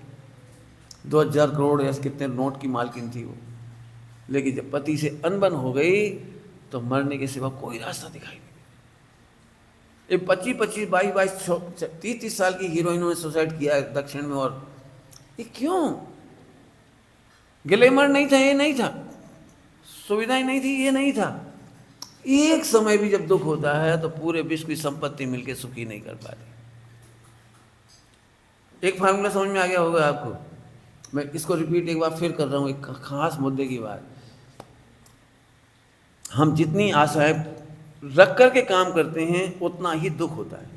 2000 करोड़ या कितने नोट की मालकिन थी वो। लेकिन जब पति से अनबन हो गई तो मरने के सिवा कोई रास्ता दिखाई नहीं। ये 25-25, 22-22, 30-30 साल की हीरोइनों ने सुसाइड किया है दक्षिण में। और ये क्यों? ग्लैमर नहीं था, ये नहीं था, सुविधाएं नहीं थी, ये नहीं था। एक समय भी जब दुख होता है तो पूरे विश्व की संपत्ति मिलकर सुखी नहीं कर पाती। एक फार्मूला समझ में आ गया होगा आपको। मैं इसको रिपीट एक बार फिर कर रहा हूँ, एक खास मुद्दे की बात। हम जितनी आशाएं रख कर के काम करते हैं उतना ही दुख होता है।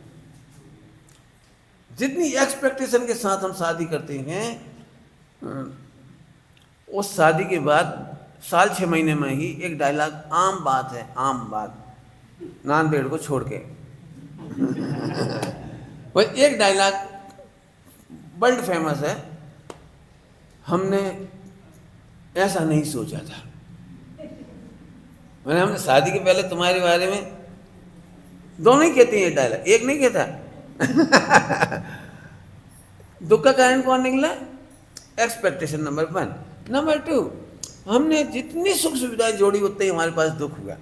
जितनी एक्सपेक्टेशन के साथ हम शादी करते हैं, उस शादी के बाद साल 6 महीने में ही एक डायलॉग, आम बात है, आम बात, नान बेड़ को छोड़ के वो एक डायलॉग वर्ल्ड फेमस है, हमने ऐसा नहीं सोचा था। मैंने हमने शादी के पहले तुम्हारे बारे में, दोनों ही कहते हैं ये डायलॉग, एक नहीं कहता। दुख का कारण कौन निकला? Expectation number 1। नंबर 2, हमने जितनी सुख सुविधाएं जोड़ी उतने ही हमारे पास दुख हुआ।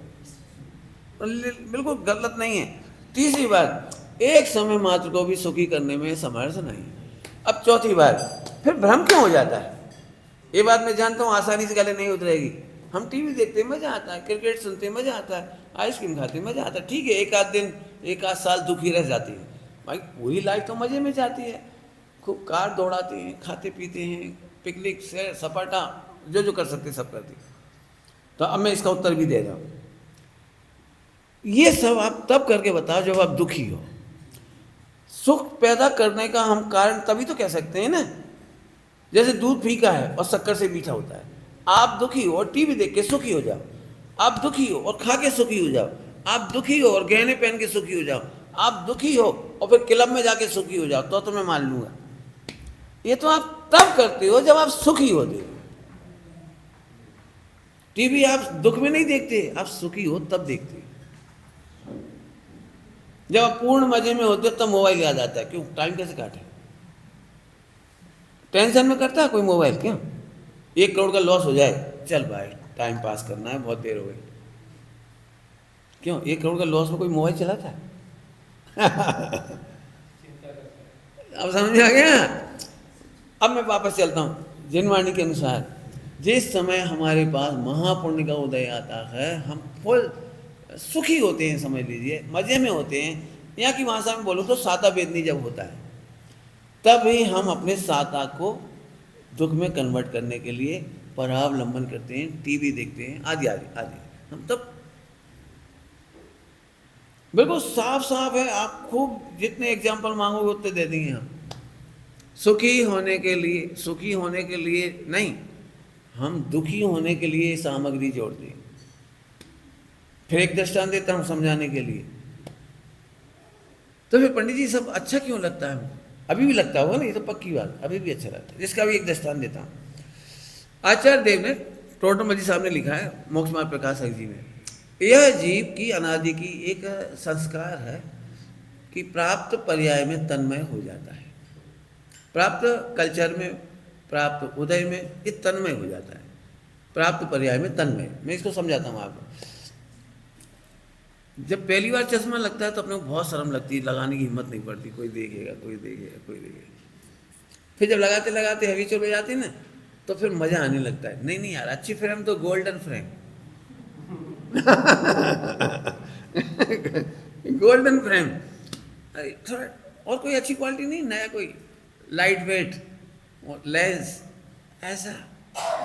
बिल्कुल गलत नहीं है। तीसरी बात, एक समय मात्र को भी सुखी करने में समर्थ नहीं। अब चौथी बात, फिर भ्रम क्यों हो जाता है? ये बात मैं जानता हूँ आसानी से गले नहीं उतरेगी। हम टीवी देखते हैं मज़ा आता है, क्रिकेट सुनते हैं मज़ा आता है, आइसक्रीम खाते हैं मज़ा आता है, ठीक है एक आध दिन एक आध साल दुखी रह जाती है भाई, पूरी लाइफ तो मज़े में जाती है, खूब कार दौड़ाते हैं, खाते पीते हैं, पिकनिक सैर सपाटा जो जो कर सकते सब करते हैं। तो अब मैं इसका उत्तर भी दे रहा हूँ, ये सब आप तब करके बताओ जब आप दुखी हो। सुख पैदा करने का हम कारण तभी तो कह सकते हैं ना, जैसे दूध फीका है और शक्कर से मीठा होता है। आप दुखी हो और टीवी देख के सुखी हो जाओ, आप दुखी हो और खा के सुखी हो जाओ, आप दुखी हो और गहने पहन के सुखी हो जाओ, आप दुखी हो और फिर क्लब में जाके सुखी हो जाओ, तो मैं मान लूंगा। ये तो आप तब करते हो जब आप सुखी होते हो। टीवी आप दुख में नहीं देखते, आप सुखी हो तब देखते हो। जब आप पूर्ण मजे में होते हो तब मोबाइल याद आता है, क्यों टाइम कैसे काटे, टेंशन में करता है कोई मोबाइल, क्यों 1 करोड़ का लॉस हो जाए, चल भाई टाइम पास करना है, बहुत देर हो गई, क्यों 1 करोड़ का लॉस में कोई मोबाइल चलाता है? अब समझ आ गया। अब मैं वापस चलता हूँ जिनवाणी के अनुसार, जिस समय हमारे पास महापुण्य का उदय आता है, हम फुल सुखी होते हैं, समझ लीजिए मजे में होते हैं, यहाँ की भाषा में बोलूँ तो साता वेदनी जब होता है, तभी हम अपने साता को दुख में कन्वर्ट करने के लिए परावलंबन करते हैं, टीवी देखते हैं, आदि आदि आदि। हम तब बिल्कुल साफ साफ है, आप खूब जितने एग्जाम्पल मांगोगे उतने दे देंगे हम। सुखी होने के लिए नहीं, हम दुखी होने के लिए सामग्री जोड़ते हैं। फिर एक दृष्टांत देता हूँ समझाने के लिए। तो फिर पंडित जी सब अच्छा क्यों लगता है? अभी भी लगता होगा ना, ये तो पक्की बात, अभी भी अच्छा लगता है। जिसका भी एक दृष्टांत देता हूँ। आचार्य देव ने टोटमल जी साहब ने लिखा है मोक्ष मार्ग प्रकाशक जी में, यह जीव की अनादि की एक संस्कार है कि प्राप्त पर्याय में तन्मय हो जाता है, प्राप्त कल्चर में, प्राप्त उदय में ये तन्मय हो जाता है, प्राप्त पर्याय में तन्मय। मैं इसको समझाता हूँ आपको। जब पहली बार चश्मा लगता है तो अपने को बहुत शर्म लगती है, लगाने की हिम्मत नहीं पड़ती, कोई देखेगा कोई देखेगा कोई देखेगा। फिर जब लगाते लगाते हैबिचुअल हो जाती है ना, तो फिर मज़ा आने लगता है, नहीं नहीं यार अच्छी फ्रेम तो गोल्डन फ्रेम गोल्डन फ्रेम, थोड़ा और कोई अच्छी क्वालिटी नहीं, नया कोई लाइट वेट लेंस, ऐसा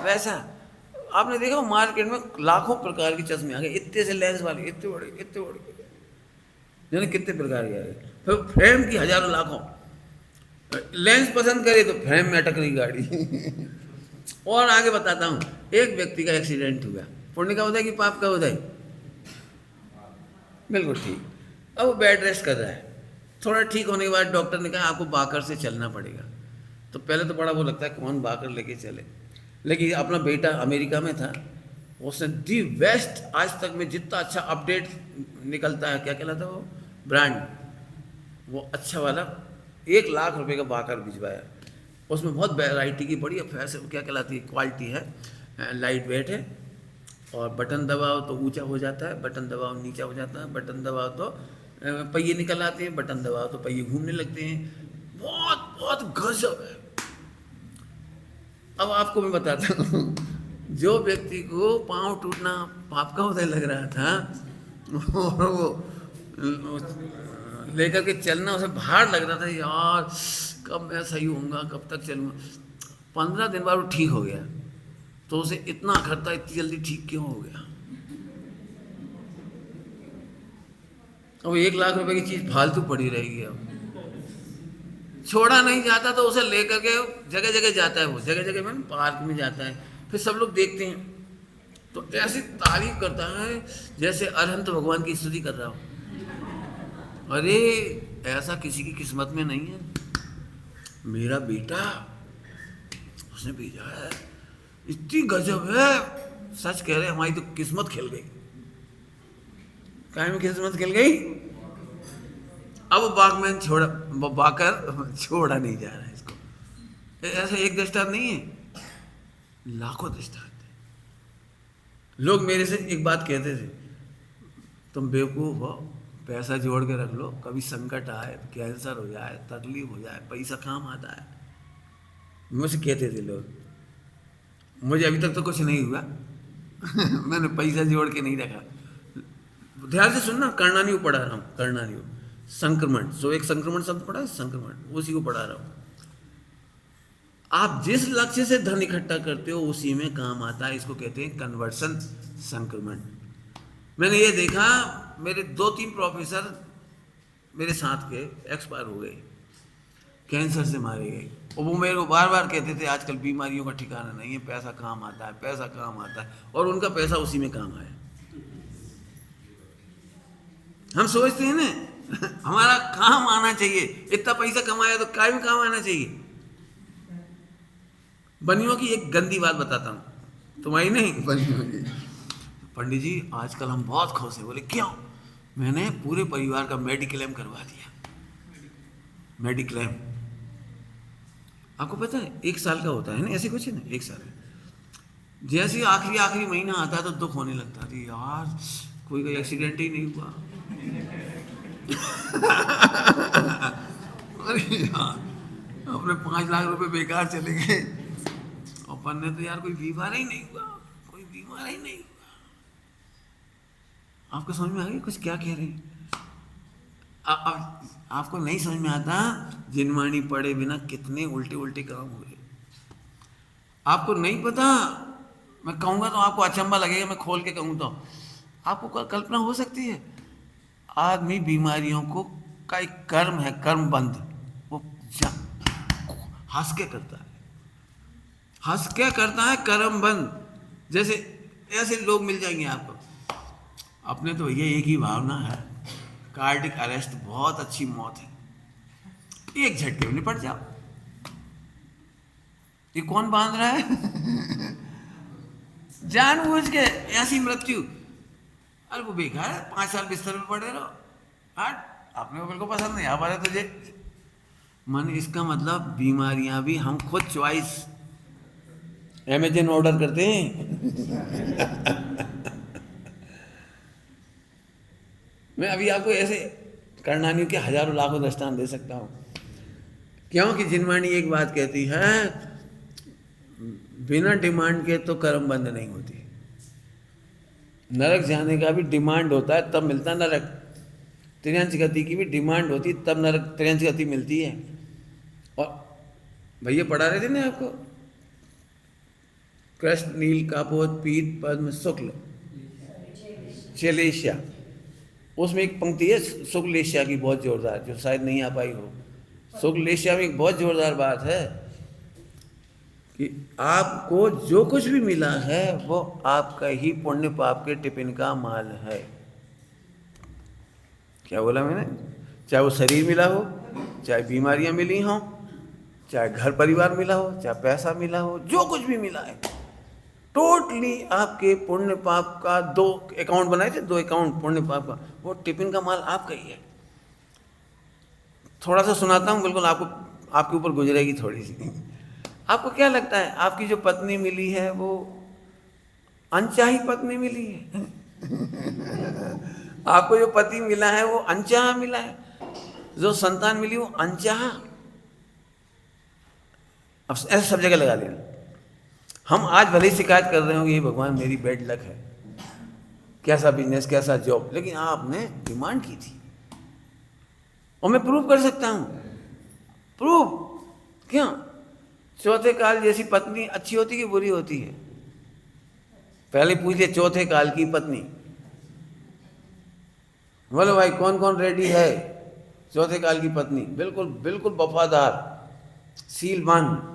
वैसा। आपने देखा मार्केट में लाखों प्रकार के चश्मे आ गए, इतने से लेंस वाले, इतने बड़े जाने कितने प्रकार के आ गए। फिर फ्रेम की हजारों लाखों, लेंस पसंद करे तो फ्रेम में अटक रही गाड़ी और आगे बताता हूँ, एक व्यक्ति का एक्सीडेंट हुआ, पुण्य का उदय कि पाप का उदय? बिल्कुल ठीक। अब वो बेड रेस्ट कर रहा है, थोड़ा ठीक होने के बाद डॉक्टर ने कहा आपको बाकर से चलना पड़ेगा। तो पहले तो बड़ा वो लगता है कौन बाकर लेके चले, लेकिन अपना बेटा अमेरिका में था, उसने दी बेस्ट, आज तक में जितना अच्छा अपडेट निकलता है, क्या कहलाता है वो ब्रांड, वो अच्छा वाला 1 लाख रुपए का बाकर भिजवाया। उसमें बहुत वैरायटी की बढ़िया फैशन क्या कहलाती है क्वालिटी है, लाइट वेट है, और बटन दबाओ तो ऊंचा हो जाता है, बटन दबाओ नीचा हो जाता है, बटन दबाओ तो पहिए निकल आते हैं, बटन दबाओ तो पहिए घूमने लगते हैं, बहुत बहुत गजब है। अब आपको मैं बताता हूँ, जो व्यक्ति को पाँव टूटना पाप का उदय लग रहा था और वो लेकर के चलना उसे भार लग रहा था, यार कब मैं सही होऊंगा, कब तक चलूँगा, 15 दिन बाद वो ठीक हो गया। तो उसे इतना खर्चा इतनी जल्दी ठीक क्यों हो गया? अब 1 लाख रुपए की चीज़ फालतू पड़ी रहेगी, अब छोड़ा नहीं जाता तो उसे लेकर के जगह जगह जाता है, वो जगह जगह में पार्क में जाता है, फिर सब लोग देखते हैं तो ऐसी तारीफ करता है जैसे अरहंत भगवान की स्तुति कर रहा हो। अरे ऐसा किसी की किस्मत में नहीं है, मेरा बेटा उसने भेजा है, इतनी गजब है, सच कह रहे हमारी तो किस्मत खिल गई। काहे में किस्मत खिल गई? अब बागमैन बाकर छोड़ा नहीं जा रहा है इसको। ऐसा एक दृष्टांत नहीं है, लाखों दृष्टांत है। लोग मेरे से एक बात कहते थे, तुम बेवकूफ हो, पैसा जोड़ के रख लो, कभी संकट आए, कैंसर हो जाए, तकलीफ हो जाए, पैसा काम आता है। मुझसे कहते थे लोग, मुझे अभी तक तो कुछ नहीं हुआ मैंने पैसा जोड़ के नहीं रखा। ध्यान से सुनना, कर्णानियु पढ़ा रहा हूँ, कर्णानियु संक्रमण, सो एक संक्रमण शब्द पढ़ा है, संक्रमण, उसी को पढ़ा रहा हूँ। आप जिस लक्ष्य से धन इकट्ठा करते हो उसी में काम आता है, इसको कहते हैं कन्वर्सन संक्रमण। मैंने ये देखा, मेरे 2-3 प्रोफेसर मेरे साथ के एक्सपायर हो गए, कैंसर से मारे गए, और वो मेरे को बार बार कहते थे आजकल बीमारियों का ठिकाना नहीं है, पैसा काम आता है, पैसा काम आता है, और उनका पैसा उसी में काम आया। हम सोचते हैं ना हमारा काम आना चाहिए, इतना पैसा कमाया तो काय में काम आना चाहिए। बनियों की एक गंदी बात बताता हूँ, तुम्हारी नहीं, बनियों की। पंडित जी आजकल हम बहुत खुश हैं। बोले क्यों? मैंने पूरे परिवार का मेडिक्लेम करवा दिया। मेडिक्लेम आपको पता है 1 साल का होता है ना, ऐसे कुछ है ना, 1 साल। जैसे आखिरी महीना आता है तो दुख होने लगता है, यार कोई एक्सीडेंट ही नहीं हुआ अरे यार अपने 5 लाख रुपए बेकार चले गए, अपन ने तो यार कोई बीमार ही नहीं हुआ, कोई बीमार ही नहीं हुआ। आपको समझ में आ गई कुछ क्या कह रहे हैं? अब आपको नहीं समझ में आता, जिनवाणी पढ़े बिना कितने उल्टे काम हो रहे। आपको नहीं पता, मैं कहूँगा तो आपको अचंभा लगेगा, मैं खोल के कहूँ तो आपको कल्पना हो सकती है। आदमी बीमारियों को का एक कर्म है, कर्म बंध, वो हंस के करता है, हंस के करता है कर्म बंद। जैसे ऐसे लोग मिल जाएंगे आपको, अपने तो ये एक ही भावना है, कार्डिक अरेस्ट, बहुत अच्छी मौत है, एक झटके में निपट जाओ। ये कौन बांध रहा है जानबूझ के ऐसी मृत्यु? अरे वो बेकार है, 5 साल बिस्तर में पड़े रहो, हट, अपने को बिल्कुल पसंद नहीं आ पा रहा तुझे। मन इसका मतलब बीमारियां भी हम खुद चॉइस अमेज़न ऑर्डर करते हैं मैं अभी आपको ऐसे कर्णानियों के हजारों लाखों दृष्टांत दे सकता हूँ, क्योंकि जिनवाणी एक बात कहती है, बिना डिमांड के तो कर्म बंद नहीं होती। नरक जाने का भी डिमांड होता है तब मिलता नरक, त्रियांश गति की भी डिमांड होती तब नरक त्रियांश गति मिलती है। और भैया पढ़ा रहे थे ना आपको, कृष्ण नील कापोत पीत पद्म शुक्ल चलेशिया, उसमें एक पंक्ति है शुक्लेशिया की बहुत जोरदार, जो शायद नहीं आ पाई हो। शुक्लेशिया में एक बहुत जोरदार बात है कि आपको जो कुछ भी मिला है वो आपका ही पुण्य पाप के टिफिन का माल है। क्या बोला मैंने? चाहे वो शरीर मिला हो, चाहे बीमारियां मिली हों, चाहे घर परिवार मिला हो, चाहे पैसा मिला हो, जो कुछ भी मिला है, टोटली आपके पुण्य पाप का 2 अकाउंट बनाए थे, 2 अकाउंट पुण्य पाप का, वो टिफिन का माल आपका ही है। थोड़ा सा सुनाता हूँ, बिल्कुल आपको आपके ऊपर गुजरेगी थोड़ी सी। आपको क्या लगता है आपकी जो पत्नी मिली है वो अनचाही पत्नी मिली है? आपको जो पति मिला है वो अनचाहा मिला है, जो संतान मिली वो अनचाहा। अब ऐसे सब जगह लगा देना। हम आज भले ही शिकायत कर रहे हो कि भगवान मेरी बेड लक है, कैसा बिजनेस, कैसा जॉब, लेकिन आपने डिमांड की थी, और मैं प्रूव कर सकता हूं। प्रूव क्यों? चौथे काल जैसी पत्नी अच्छी होती कि बुरी होती है? पहले पूछिए चौथे काल की पत्नी, बोलो भाई कौन कौन रेडी है? चौथे काल की पत्नी बिल्कुल बिल्कुल वफादार, सीलबंद,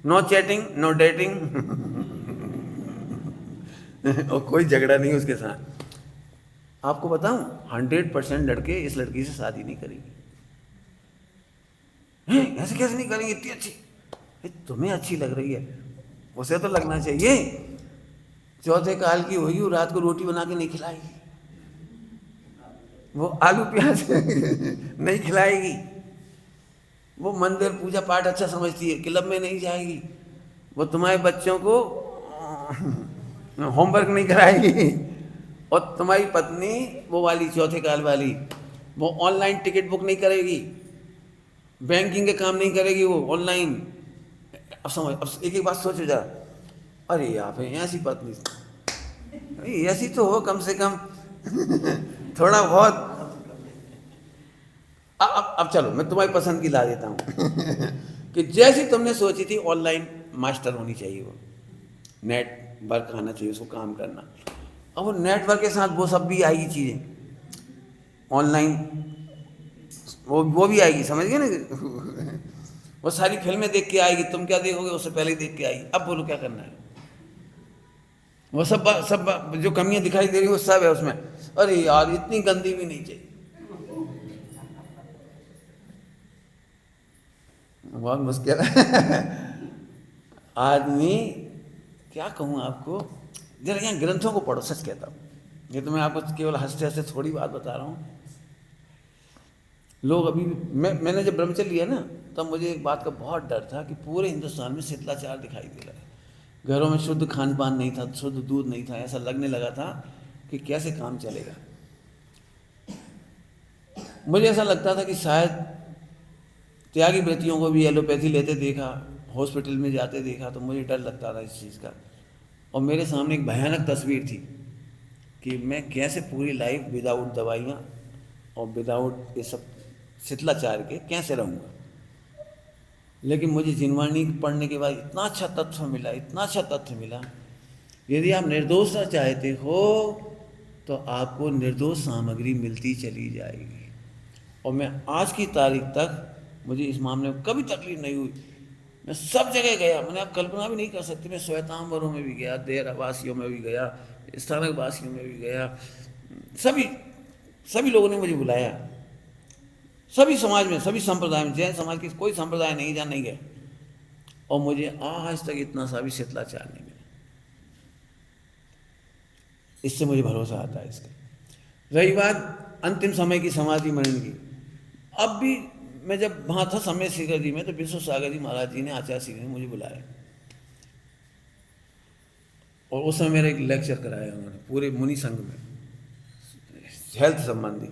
नो चैटिंग, नो डेटिंग और कोई झगड़ा नहीं उसके साथ। आपको बताऊं 100% लड़के इस लड़की से शादी नहीं करेंगे। ऐसे कैसे नहीं करेंगे? इतनी अच्छी, तुम्हें अच्छी लग रही है, उसे तो लगना चाहिए। चौथे काल की होगी, वो रात को रोटी बना के नहीं खिलाएगी, वो आलू प्याज नहीं खिलाएगी, वो मंदिर पूजा पाठ अच्छा समझती है, क्लब में नहीं जाएगी, वो तुम्हारे बच्चों को होमवर्क नहीं कराएगी, और तुम्हारी पत्नी वो वाली चौथे काल वाली, वो ऑनलाइन टिकट बुक नहीं करेगी, बैंकिंग के काम नहीं करेगी, वो ऑनलाइन अब समझ, अब एक एक बात सोचो जरा, अरे आप ऐसी पत्नी, अरे ऐसी तो हो कम से कम थोड़ा बहुत। अब चलो मैं तुम्हारी पसंद की ला देता हूँ कि जैसी तुमने सोची थी ऑनलाइन मास्टर होनी चाहिए, वो नेट वर्क आना चाहिए उसको काम करना। अब वो नेटवर्क के साथ वो सब भी आएगी चीज़ें ऑनलाइन, वो भी आएगी, समझ गए ना वो सारी फिल्में देख के आएगी, तुम क्या देखोगे उससे पहले ही देख के आएगी। अब बोलो क्या करना है, वो सब जो कमियां दिखाई दे रही वो सब है उसमें। अरे यार इतनी गंदी भी नहीं चाहिए, बहुत मुश्किल है आदमी, क्या कहूँ आपको, जरा यहाँ ग्रंथों को पढ़ो, सच कहता हूँ, ये तो मैं आपको केवल हंसते हंसते थोड़ी बात बता रहा हूँ। लोग अभी मैंने जब ब्रह्मचर्य लिया ना, तब मुझे एक बात का बहुत डर था कि पूरे हिंदुस्तान में शिथिलाचार दिखाई दे रहा है, घरों में शुद्ध खान पान नहीं था, शुद्ध दूध नहीं था, ऐसा लगने लगा था कि कैसे काम चलेगा। मुझे ऐसा लगता था कि शायद त्यागी व्रतियों को भी एलोपैथी लेते देखा, हॉस्पिटल में जाते देखा, तो मुझे डर लगता था इस चीज़ का। और मेरे सामने एक भयानक तस्वीर थी कि मैं कैसे पूरी लाइफ विदाउट दवाइयाँ और विदाउट ये सब शिथिलाचार के कैसे रहूँगा। लेकिन मुझे जिनवाणी पढ़ने के बाद इतना अच्छा तथ्य मिला, इतना अच्छा तथ्य मिला, यदि आप निर्दोषता चाहते हो तो आपको निर्दोष सामग्री मिलती चली जाएगी। और मैं आज की तारीख तक मुझे इस मामले में कभी तकलीफ नहीं हुई। मैं सब जगह गया, मैंने आप कल्पना भी नहीं कर सकती, मैं श्वेतांबरों में भी गया, देहरावासियों में भी गया, स्थानक वासियों में भी गया, सभी लोगों ने मुझे बुलाया, सभी समाज में, सभी संप्रदाय में, जैन समाज की कोई संप्रदाय नहीं जहाँ नहीं गए, और मुझे आज तक इतना सा भी शिथिलाचार नहीं मिला। इससे मुझे भरोसा आता है इसका। रही बात अंतिम समय की समाधि मरण की, अब भी मैं जब वहाँ था समय शिखर जी में, तो विश्व सागर जी महाराज जी ने, आचार्य श्री ने मुझे बुलाया, और उस समय मेरा एक लेक्चर कराया उन्होंने पूरे मुनि संघ में हेल्थ संबंधी।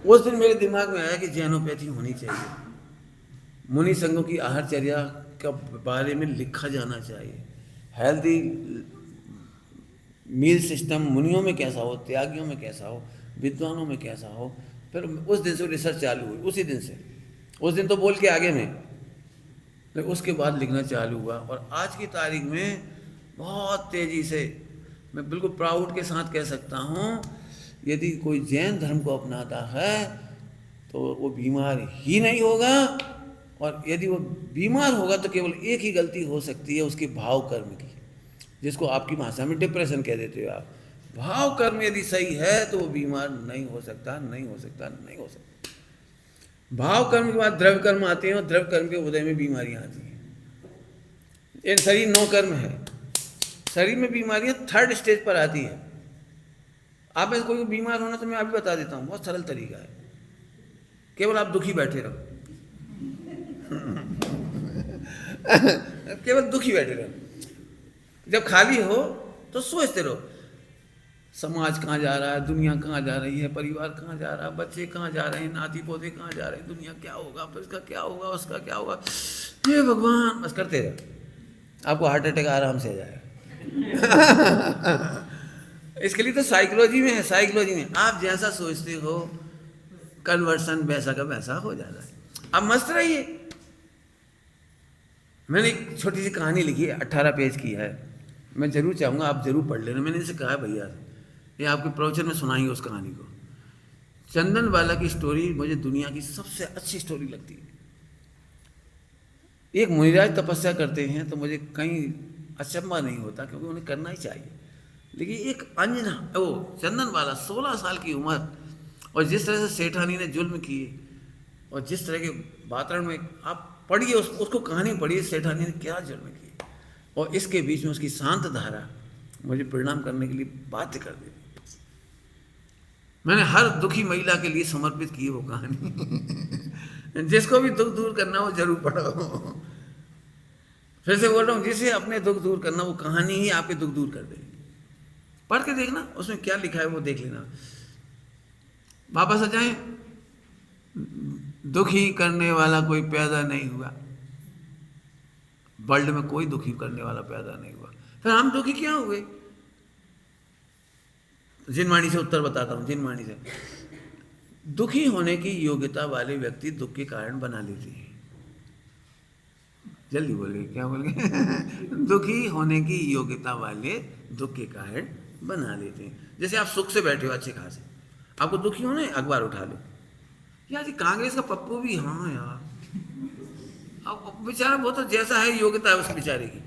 उस दिन मेरे दिमाग में आया कि जैनोपैथी होनी चाहिए, मुनि संघों की आहारचर्या के बारे में लिखा जाना चाहिए, हेल्दी मील सिस्टम मुनियों में कैसा हो, त्यागियों में कैसा हो, विद्वानों में कैसा हो। फिर उस दिन से रिसर्च चालू हुई, उसी दिन से, उस दिन तो बोल के आगे में, फिर उसके बाद लिखना चालू हुआ। और आज की तारीख में बहुत तेज़ी से, मैं बिल्कुल प्राउड के साथ कह सकता हूँ, यदि कोई जैन धर्म को अपनाता है तो वो बीमार ही नहीं होगा, और यदि वो बीमार होगा तो केवल एक ही गलती हो सकती है, उसके भाव कर्म की, जिसको आपकी भाषा में डिप्रेशन कह देते हो आप। भाव कर्म यदि सही है तो वो बीमार नहीं हो सकता, नहीं हो सकता, नहीं हो सकता। भाव कर्म के बाद द्रव्य कर्म आते हैं, और द्रव्य कर्म के उदय में बीमारियां आती हैं। ये शरीर 9 कर्म है, शरीर में बीमारियां 3rd स्टेज पर आती है। आप में कोई बीमार होना तो मैं अभी बता देता हूँ, बहुत सरल तरीका है, केवल आप दुखी बैठे रहो केवल दुखी बैठे रहो। जब खाली हो तो सोचते रहो, समाज कहाँ जा रहा है, दुनिया कहाँ जा रही है, परिवार कहाँ जा रहा है, बच्चे कहाँ जा रहे हैं, नाती पोते कहाँ जा रहे हैं, दुनिया क्या होगा, फिर इसका क्या होगा, उसका क्या होगा, हे भगवान, बस करते रहो, आपको हार्ट अटैक आराम से आ जाएगा इसके लिए तो साइकोलॉजी में है, साइकोलॉजी में आप जैसा सोचते हो कन्वर्सन वैसा का वैसा हो जाता है। अब मस्त रहिए। मैंने एक छोटी सी कहानी लिखी है, 18 पेज की है, मैं जरूर चाहूँगा आप जरूर पढ़ लेना। मैंने इनसे कहा भैया ये आपके प्रवचन में सुनाएंगे उस कहानी को। चंदन वाला की स्टोरी मुझे दुनिया की सबसे अच्छी स्टोरी लगती है। एक मुनिराज तपस्या करते हैं तो मुझे कहीं अचंभा नहीं होता, क्योंकि उन्हें करना ही चाहिए। लेकिन एक अंजना, वो चंदन वाला 16 साल की उम्र, और जिस तरह से सेठानी ने जुल्म किए, और जिस तरह के वातावरण में, आप पढ़िए उसको कहानी पढ़िए, सेठानी ने क्या जुल्म किए, और इसके बीच में उसकी शांत धारा मुझे परिणाम करने के लिए बाध्य कर दी। मैंने हर दुखी महिला के लिए समर्पित की वो कहानी जिसको भी दुख दूर करना वो जरूर पढ़ो। फिर से बोल रहा हूँ, जिसे अपने दुख दूर करना, वो कहानी ही आपके दुख दूर कर देगी। पढ़ के देखना उसमें क्या लिखा है, वो देख लेना। वापस आ जाए, दुखी करने वाला कोई पैदा नहीं हुआ, वर्ल्ड में कोई दुखी करने वाला पैदा नहीं हुआ, फिर हम दुखी क्या हुए? जिनवाणी से उत्तर बताता हूँ, जिनवाणी से। दुखी होने की योग्यता वाले व्यक्ति दुख के कारण बना लेते हैं। जल्दी बोल गए, क्या बोल गए? दुखी होने की योग्यता वाले दुख के कारण बना लेते हैं। जैसे आप सुख से बैठे हो अच्छे खासे, आपको दुखी होना है, अखबार उठा लो, यार ये कांग्रेस का पप्पू भी, हाँ यार अब बेचारा वो तो जैसा है योग्यता है उस बेचारे की,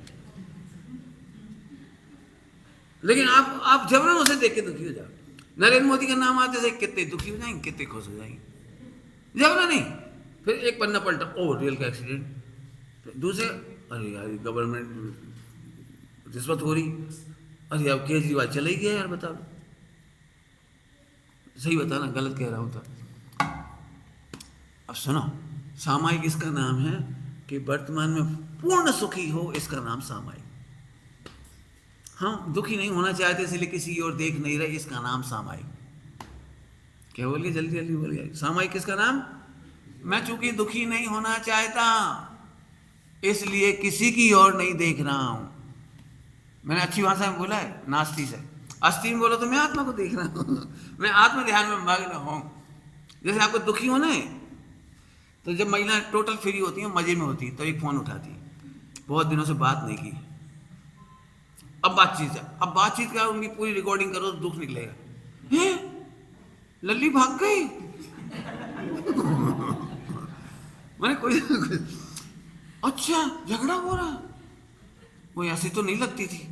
लेकिन आप जबरन उसे देख के दुखी हो जाओ। नरेंद्र मोदी का नाम आते से कितने दुखी हो जाएंगे, कितने खुश हो जाएंगे, जबरन नहीं। फिर एक पन्ना पलटा, ओ रेल का एक्सीडेंट, फिर दूसरे, अरे यार गवर्नमेंट रिश्वत हो रही, अरे अब केजरीवाल चले ही गया यार, बता दो, सही बता ना, गलत कह रहा हूँ तो। अब सुनो, सामायिक इसका नाम है कि वर्तमान में पूर्ण सुखी हो, इसका नाम सामायिक। हाँ, दुखी नहीं होना चाहते इसलिए किसी और देख नहीं रहे, इसका नाम सामायिक। क्या बोलिए, जल्दी जल्दी बोलिए, सामायिक किसका नाम? मैं चूंकि दुखी नहीं होना चाहता इसलिए किसी की ओर नहीं देख रहा हूं। मैंने अच्छी भाषा में बोला है, नास्ती से। अस्थि में बोला तो मैं आत्मा को देख रहा हूं, मैं आत्म ध्यान में मग्न हूं। जैसे आपको दुखी होना है तो जब महिला टोटल फ्री होती है, मजे में होती है, तो एक फोन उठाती है, बहुत दिनों से बात नहीं की, अब बातचीत का उनकी पूरी रिकॉर्डिंग करो तो दुख निकलेगा। हे लल्ली भाग गई मैंने कोई अच्छा झगड़ा हो रहा, वो ऐसी तो नहीं लगती थी,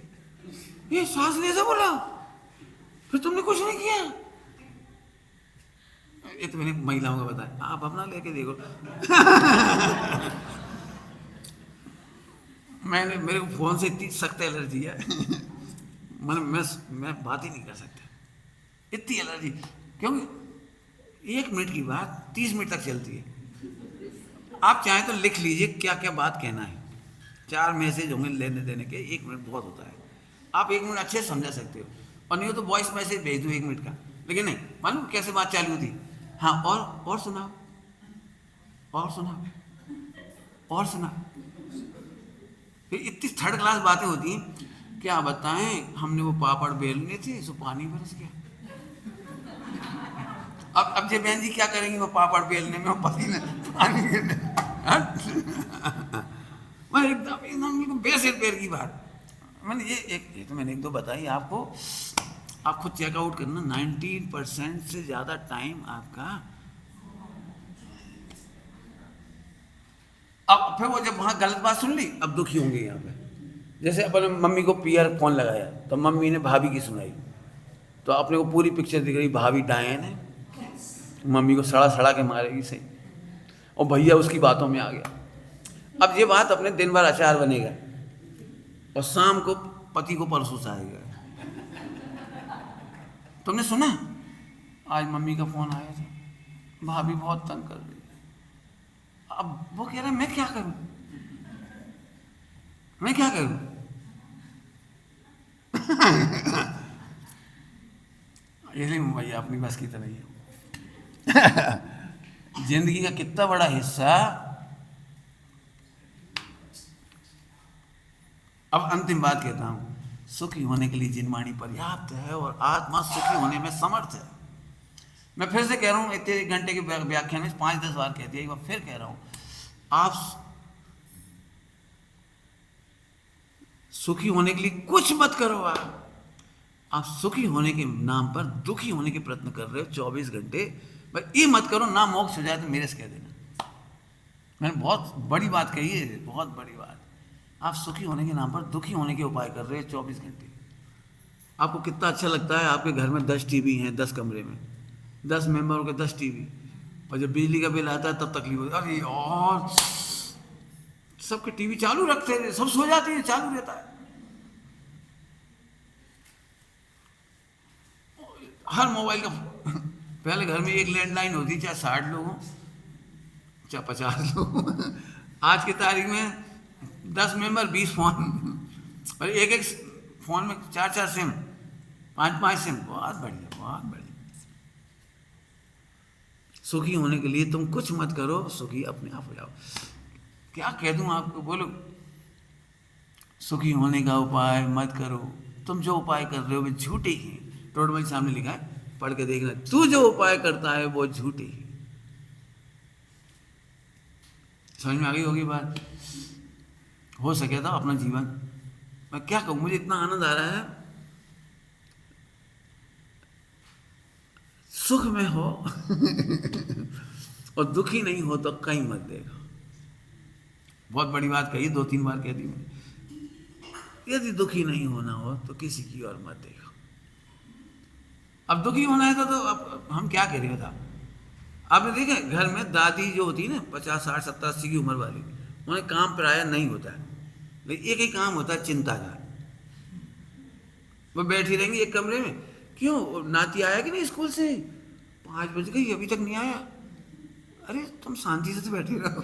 ये सास ने ऐसा बोला, फिर तुमने कुछ नहीं किया। ये तो मैंने महिलाओं को बताया, आप अपना लेके देखो मेरे को फोन से इतनी सख्त एलर्जी है मैं बात ही नहीं कर सकता, इतनी एलर्जी, क्योंकि 1 मिनट की बात 30 मिनट तक चलती है। आप चाहें तो लिख लीजिए क्या क्या बात कहना है, 4 मैसेज होंगे लेने देने के, 1 मिनट बहुत होता है, आप 1 मिनट अच्छे से समझा सकते हो। और नहीं हो तो वॉइस मैसेज भेज दो 1 मिनट का, लेकिन नहीं, मालूम कैसे बात चालू थी, हाँ और सुनाओ, और सुनाओ, और सुनाओ, फिर इतनी थर्ड क्लास बातें होती हैं, क्या बताएं, हमने वो पापड़ बेलने थे सो पानी बरस गया। अब जे बहन जी क्या करेंगी, वो पापड़ बेलने में, वो पसीने पानी गिरने एकदम बेसिर पैर की बात। मैंने ये तो मैंने 1-2 बताई आपको, आप खुद चेकआउट करना, 90% से ज़्यादा टाइम आपका। अब फिर वो जब वहाँ गलत बात सुन ली, अब दुखी होंगे यहाँ पे। जैसे अपने मम्मी को पीआर फोन लगाया तो मम्मी ने भाभी की सुनाई, तो अपने को पूरी पिक्चर दिख रही, भाभी डायन है, मम्मी को सड़ा सड़ा के मारेगी सही, और भैया उसकी बातों में आ गया। अब ये बात अपने दिन भर अचार बनेगा और शाम को पति को परसों आएगा। तुमने सुना आज मम्मी का फोन आया था, भाभी बहुत तंग कर रही है। अब वो कह रहा है मैं क्या करूं, मैं क्या करूं इसलिए भैया अपनी बस की तरह ही है जिंदगी का कितना बड़ा हिस्सा। अब अंतिम बात कहता हूं, सुखी होने के लिए जिनवाणी पर्याप्त है और आत्मा सुखी होने में समर्थ है। मैं फिर से कह रहा हूं, इतने घंटे के व्याख्यान में 5-10 बार कहती है, एक बार फिर कह रहा हूं, आप सुखी होने के लिए कुछ मत करो। आप सुखी होने के नाम पर दुखी होने के प्रयत्न कर रहे हो 24 घंटे। भाई ये मत करो, ना मोक्ष हो जाए तो मेरे से कह देना। मैंने बहुत बड़ी बात कही है, बहुत बड़ी बात। आप सुखी होने के नाम पर दुखी होने के उपाय कर रहे हैं 24 घंटे। आपको कितना अच्छा लगता है, आपके घर में 10 टीवी हैं, 10 कमरे में 10 मेंबरों के 10 टीवी, और जब बिजली का बिल आता है तब तकलीफ होती है, अरे और सबके टीवी चालू रखते हैं, सब सो जाते हैं, चालू रहता है। हर मोबाइल का पहले घर में एक लैंडलाइन होती, चाहे 60 लोग हों चाहे 50 लोग हों। आज की तारीख में 10 मेंबर 20 फोन, और एक फोन में 4-4 सिम, 5-5 सिम। बहुत बढ़िया, बहुत बढ़िया। सुखी होने के लिए तुम कुछ मत करो, सुखी अपने आप हो जाओ। क्या कह दूं आपको, बोलो। सुखी होने का उपाय मत करो, तुम जो उपाय कर रहे हो वे झूठे ही। टोटमल सामने लिखा है, पढ़ के देखना, तू जो उपाय करता है वो झूठे ही। समझ में आ गई होगी बात। हो सके तो अपना जीवन, मैं क्या कहूँ, मुझे इतना आनंद आ रहा है, सुख में हो और दुखी नहीं हो तो कहीं मत देखो। बहुत बड़ी बात कही, 2-3 बार कह दी मैंने। यदि दुखी नहीं होना हो तो किसी की ओर मत देखो। अब दुखी होना है तो अब हम क्या करें बता। आपने देखा घर में दादी जो होती है ना, 50, 60, 70, 80 की उम्र वाली, उन्हें काम प्राय नहीं होता है, लेकिन एक ही काम होता है, चिंता का। वो बैठी रहेंगी एक कमरे में, क्यों नाती आया कि नहीं स्कूल से, 5 बज गई अभी तक नहीं आया। अरे तुम शांति से तो बैठे रहो।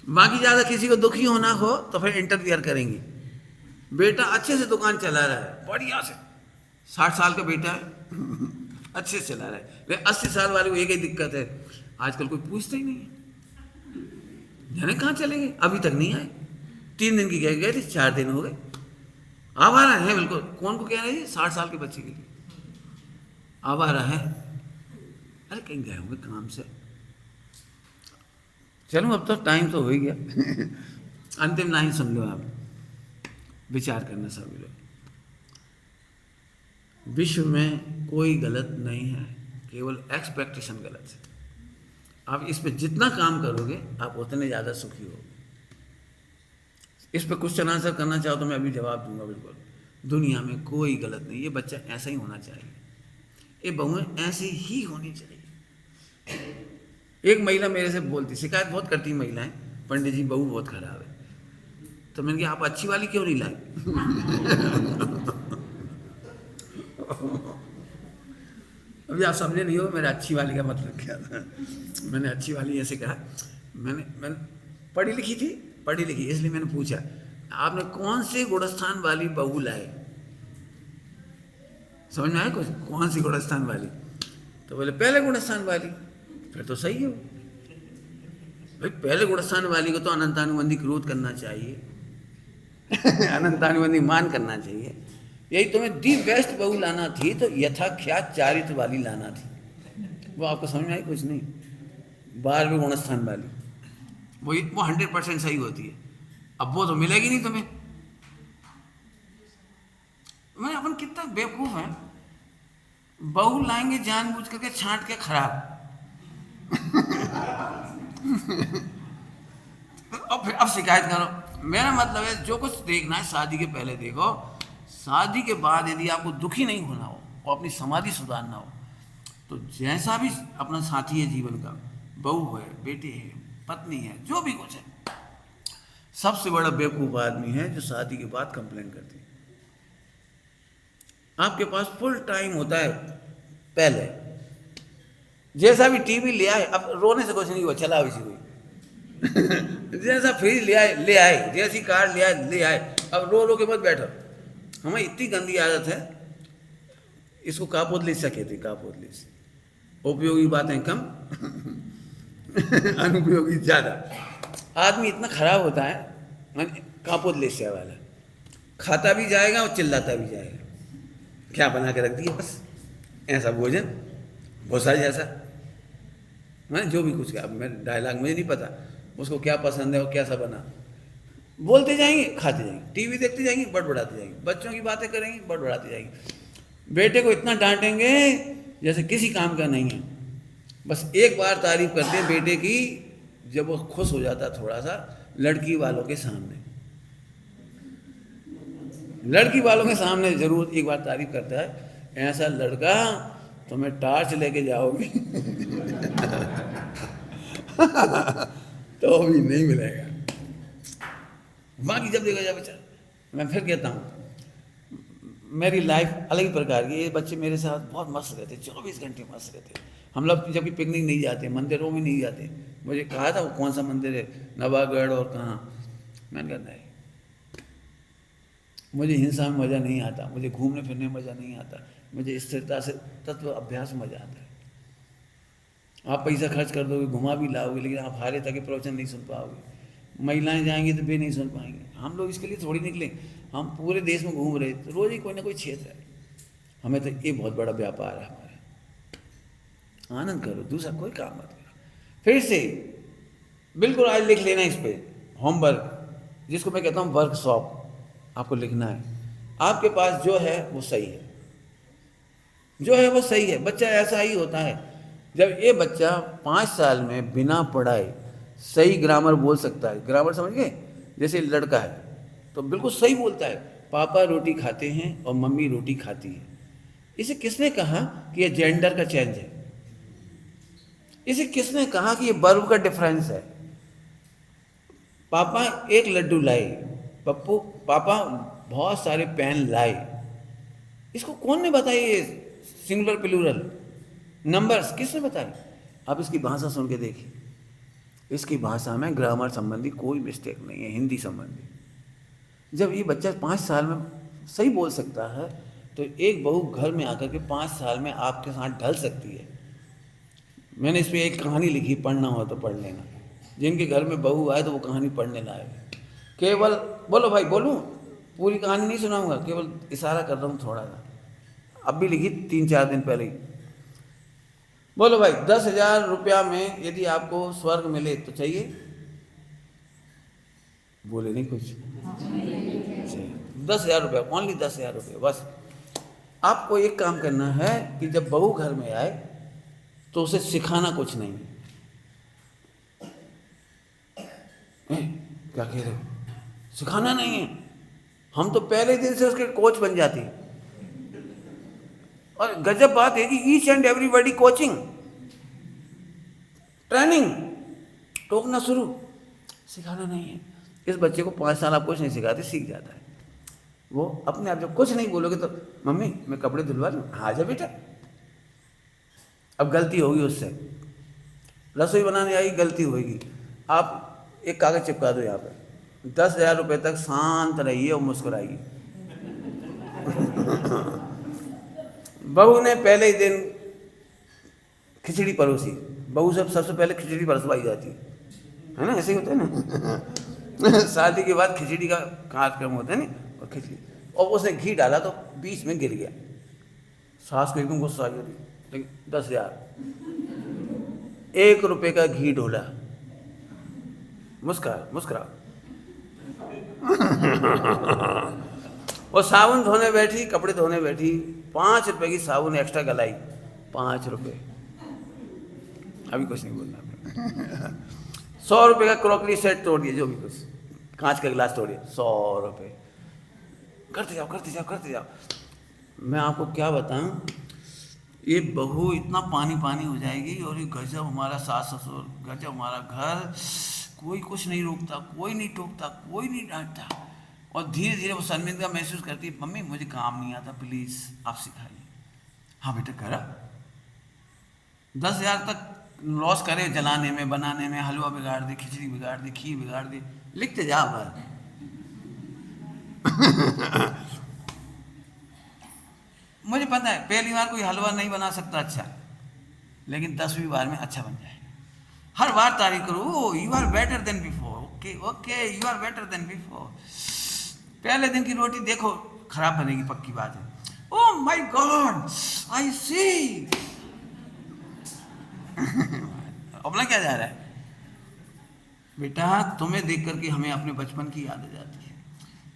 बाकी ज़्यादा किसी को दुखी होना हो तो फिर इंटरफियर करेंगी। बेटा अच्छे से दुकान चला रहा है, बढ़िया से, 60 साल का बेटा है, अच्छे से चला रहा है, लेकिन 80 साल वाले को एक ही दिक्कत है, आजकल कोई पूछता ही नहीं है, जाने कहाँ चले गए, अभी तक नहीं आए। 3 दिन की गए थे, 4 दिन हो गए, आवारा है बिल्कुल। कौन को कह रहे हैं? 60 साल के बच्चे के लिए आवारा है। अरे कहीं गए होंगे काम से। चलो अब तो टाइम तो हो ही गया। अंतिम लाइन सुन लो आप, विचार करना सभी लोग। विश्व में कोई गलत नहीं है, केवल एक्सपेक्टेशन गलत है। आप इस पे जितना काम करोगे आप उतने ज़्यादा सुखी होगे। इस पे क्वेश्चन आंसर करना चाहो तो मैं अभी जवाब दूंगा बिल्कुल। दुनिया में कोई गलत नहीं, ये बच्चा ऐसा ही होना चाहिए, ये बहुएं ऐसी ही होनी चाहिए। एक महिला मेरे से बोलती, शिकायत बहुत करती महिलाएं, पंडित जी बहू बहुत खराब है। तो मैंने कहा आप अच्छी वाली क्यों नहीं लाई? अभी आप समझे नहीं हो मेरे अच्छी वाली का मतलब क्या था। मैंने अच्छी वाली ऐसे कहा, मैंने पढ़ी लिखी थी, पढ़ी लिखी, इसलिए मैंने पूछा आपने कौन से गुणस्थान वाली बहू लाए? समझ में आया कुछ? कौन सी गुणस्थान वाली? तो बोले पहले गुणस्थान वाली। फिर तो सही हो भाई, पहले गुणस्थान वाली को तो अनंतानुबंधी क्रोध करना चाहिए। अनंतानुबंधी मान करना चाहिए। यही तुम्हें दी बेस्ट बहू लाना थी तो यथाख्यात चारित्र वाली लाना थी। वो आपको समझ में आई कुछ नहीं? 12वें गुणस्थान वाली वो 100% सही होती है। अब वो तो मिलेगी नहीं तुम्हें। मैं अपन कितना बेवकूफ है, बहू लाएंगे जानबूझ करके छांट के खराब। अब शिकायत करो। मेरा मतलब है जो कुछ देखना है शादी के पहले देखो, शादी के बाद यदि आपको दुखी नहीं होना हो और अपनी समाधि सुधारना हो तो जैसा भी अपना साथी है जीवन का, बहू है, बेटे है, पत्नी है, जो भी कुछ है, सबसे बड़ा बेवकूफ आदमी है जो शादी के बाद कंप्लेन करती है। आपके पास फुल टाइम होता है पहले, जैसा भी टीवी ले आए, अब रोने से कुछ नहीं हुआ, चला इसी हुई। जैसा फ्रिज ले आए, जैसी कार ले आए, अब रो रो के मत बैठो। हमें इतनी गंदी आदत है, इसको कापोदलिस कहते हैं, कापोदलिस। उपयोगी बातें कम, अनुपयोगी ज्यादा। आदमी इतना खराब होता है, कापोदलिस वाला, खाता भी जाएगा और चिल्लाता भी जाएगा। क्या बना के रख दिया, बस ऐसा भोजन, भूसा जैसा, मैं जो भी कुछ, मैं डायलॉग मुझे नहीं पता उसको क्या पसंद है और कैसा बना। बोलते जाएंगे, खाते जाएंगे, टीवी देखते जाएंगे, बड़बड़ाते जाएंगे, बच्चों की बातें करेंगे, बड़बड़ाते जाएंगे। बेटे को इतना डांटेंगे जैसे किसी काम का नहीं है। बस एक बार तारीफ करते हैं बेटे की, जब वो खुश हो जाता थोड़ा सा, लड़की वालों के सामने, लड़की वालों के सामने जरूर एक बार तारीफ करता है, ऐसा लड़का तुम्हें टार्च लेके जाओगी तो भी नहीं मिलेगा। बाकी जब देखा जाए बच्चा, मैं फिर कहता हूँ मेरी लाइफ अलग ही प्रकार की। ये बच्चे मेरे साथ बहुत मस्त रहते, 24 घंटे मस्त रहते। हम लोग जब भी पिकनिक नहीं जाते, मंदिरों में नहीं जाते, मुझे कहा था वो कौन सा मंदिर है, नवागढ़ और कहाँ, मैंने कहा नहीं, मुझे हिंसा में मज़ा नहीं आता, मुझे घूमने फिरने में मज़ा नहीं आता, मुझे स्थिरता से तत्व अभ्यास में मज़ा आता है। आप पैसा खर्च कर दोगे, घुमा भी लाओगे, लेकिन आप हारे तक प्रवचन नहीं सुन पाओगे। महिलाएं जाएंगी तो भी नहीं सुन पाएंगे। हम लोग इसके लिए थोड़ी निकले, हम पूरे देश में घूम रहे, तो रोज ही कोई ना कोई क्षेत्र है। हमें तो ये बहुत बड़ा व्यापार है हमारा। आनंद करो, दूसरा कोई काम मत करो। फिर से बिल्कुल आज लिख लेना इस पे होमवर्क, जिसको मैं कहता हूँ वर्कशॉप, आपको लिखना है। आपके पास जो है वो सही है, जो है वो सही है। बच्चा ऐसा ही होता है, जब ये बच्चा 5 साल में बिना पढ़ाए सही ग्रामर बोल सकता है, ग्रामर समझ गए, जैसे लड़का है तो बिल्कुल सही बोलता है, पापा रोटी खाते हैं और मम्मी रोटी खाती है। इसे किसने कहा कि ये जेंडर का चेंज है? इसे किसने कहा कि ये वर्ब का डिफरेंस है? पापा एक लड्डू लाए, पप्पू पापा बहुत सारे पेन लाए। इसको कौन ने बताया ये सिंगुलर प्लूरल नंबर्स, किसने बताए? आप इसकी भाषा सुन के देखिए, इसकी भाषा में ग्रामर संबंधी कोई मिस्टेक नहीं है, हिंदी संबंधी। जब ये बच्चा 5 साल में सही बोल सकता है, तो एक बहू घर में आकर के 5 साल में आपके साथ ढल सकती है। मैंने इस पर एक कहानी लिखी, पढ़ना हो तो पढ़ लेना। जिनके घर में बहू आए तो वो कहानी पढ़ने लायक है। केवल बोलो भाई, बोलूँ? पूरी कहानी नहीं सुनाऊंगा, केवल इशारा कर रहा हूँ थोड़ा सा। अब भी लिखी 3-4 दिन पहले ही। बोलो भाई, 10,000 रुपया में यदि आपको स्वर्ग मिले तो चाहिए? बोले नहीं कुछ। 10,000 रुपया, ओनली 10,000 रुपये बस। आपको एक काम करना है कि जब बहू घर में आए तो उसे सिखाना कुछ नहीं। क्या कह रहे हो? सिखाना नहीं है? हम तो पहले दिन से उसके कोच बन जाते हैं। और गजब बात है कि each and everybody coaching, training, टोकना शुरू। सिखाना नहीं है। इस बच्चे को 5 साल आप कुछ नहीं सिखाते, सीख जाता है वो अपने आप। जब कुछ नहीं बोलोगे तो मम्मी मैं कपड़े धुलवा लूँ? हाँ जा बेटा। अब गलती होगी उससे, रसोई बनाने आई, गलती होगी, आप एक कागज चिपका दो यहाँ पे, 10,000 रुपये तक शांत रहिए और मुस्कुराइए। बहू ने पहले ही दिन खिचड़ी परोसी। बहू से सबसे पहले खिचड़ी परसवाई जाती है ना, ऐसे ही होता है ना। शादी के बाद खिचड़ी का कार्यक्रम होता है ना, और खिचड़ी, और उसने घी डाला तो बीच में गिर गया। सास को एकदम गुस्सा आ गया, लेकिन 10,000, 1 रुपये का घी ढोला, मुस्कुरा। वो साबुन धोने बैठी, कपड़े धोने बैठी, 5 रुपये की साबुन एक्स्ट्रा गलाई, 5 रुपये। अभी कुछ नहीं बोलना। 100 रुपये का क्रॉकरी सेट तोड़ दिया, जो भी कुछ, कांच का गिलास तोड़िए, 100 रुपये। करते जाओ। मैं आपको क्या बताऊं, ये बहू इतना पानी पानी हो जाएगी, और ये गजब हमारा सास ससुर, गजब हमारा घर, कोई कुछ नहीं रोकता, कोई नहीं टोकता, कोई नहीं डांटता। और धीरे धीरे वो शर्मिंदा महसूस करती है, मम्मी मुझे काम नहीं आता, प्लीज़ आप सिखाइए। हाँ बेटा करा। 10,000 तक लॉस करे जलाने में, बनाने में, हलवा बिगाड़ दे, खिचड़ी बिगाड़ दे, खीर बिगाड़ दे, लिखते जा बस। मुझे पता है पहली बार कोई हलवा नहीं बना सकता अच्छा, लेकिन 10वीं बार में अच्छा बन जाएगा। हर बार तारीफ करो, you are better than before, okay you are better than before. पहले दिन की रोटी देखो खराब बनेगी, पक्की बात है। ओह माय गॉड, आई सी। अपना क्या जा रहा है बेटा? तुम्हें देख करके हमें अपने बचपन की याद आ जाती है।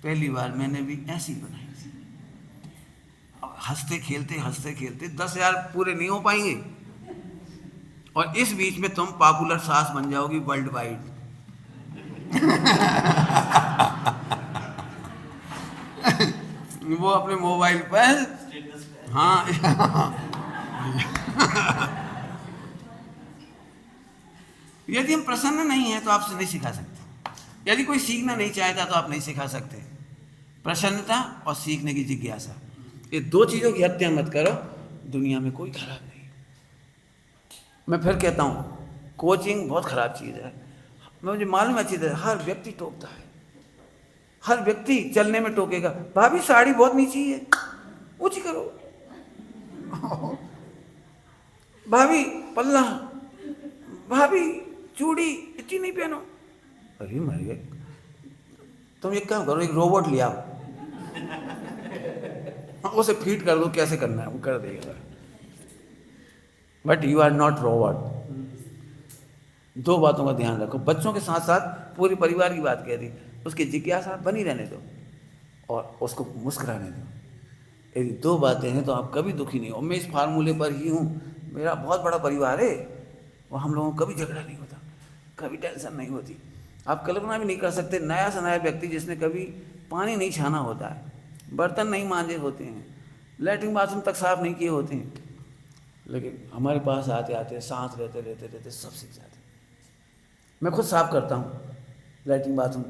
पहली बार मैंने भी ऐसी बनाई थी। अब हंसते खेलते 10,000 पूरे नहीं हो पाएंगे, और इस बीच में तुम पॉपुलर सास बन जाओगी वर्ल्ड वाइड। वो अपने मोबाइल पर, हाँ। यदि हम प्रसन्न नहीं हैं तो आपसे नहीं सिखा सकते। यदि कोई सीखना नहीं चाहता तो आप नहीं सिखा सकते। प्रसन्नता और सीखने की जिज्ञासा, ये 2 चीज़ों की हत्या मत करो, दुनिया में कोई खराब नहीं। मैं फिर कहता हूँ, कोचिंग बहुत खराब चीज़ है। मुझे मालूम अच्छी तरह, हर व्यक्ति टोकता है, हर व्यक्ति चलने में टोकेगा। भाभी साड़ी बहुत नीची है, ऊंची करो। भाभी पल्ला, भाभी चूड़ी इतनी नहीं पहनो। अरे मर गए। तुम एक काम करो, एक रोबोट ले आओ, हाँ, उसे फीड कर दो, कैसे करना है वो कर देगा। But you are not robot. दो बातों का ध्यान रखो, बच्चों के साथ साथ पूरे परिवार की बात कह दी, उसकी जिज्ञासा बनी रहने दो और उसको मुस्कुराने दो। यदि दो बातें हैं तो आप कभी दुखी नहीं हो। मैं इस फार्मूले पर ही हूँ, मेरा बहुत बड़ा परिवार है और हम लोगों को कभी झगड़ा नहीं होता, कभी टेंशन नहीं होती। आप कल्पना भी नहीं कर सकते, नया से नया व्यक्ति जिसने कभी पानी नहीं छाना होता है, बर्तन नहीं मांजे होते हैं, लैट्रिन बाथरूम तक साफ नहीं किए होते हैं, लेकिन हमारे पास आते आते सांस रहते रहते रहते सब सीख जाते हैं। मैं खुद साफ करता हूँ लैट्रिन बाथरूम,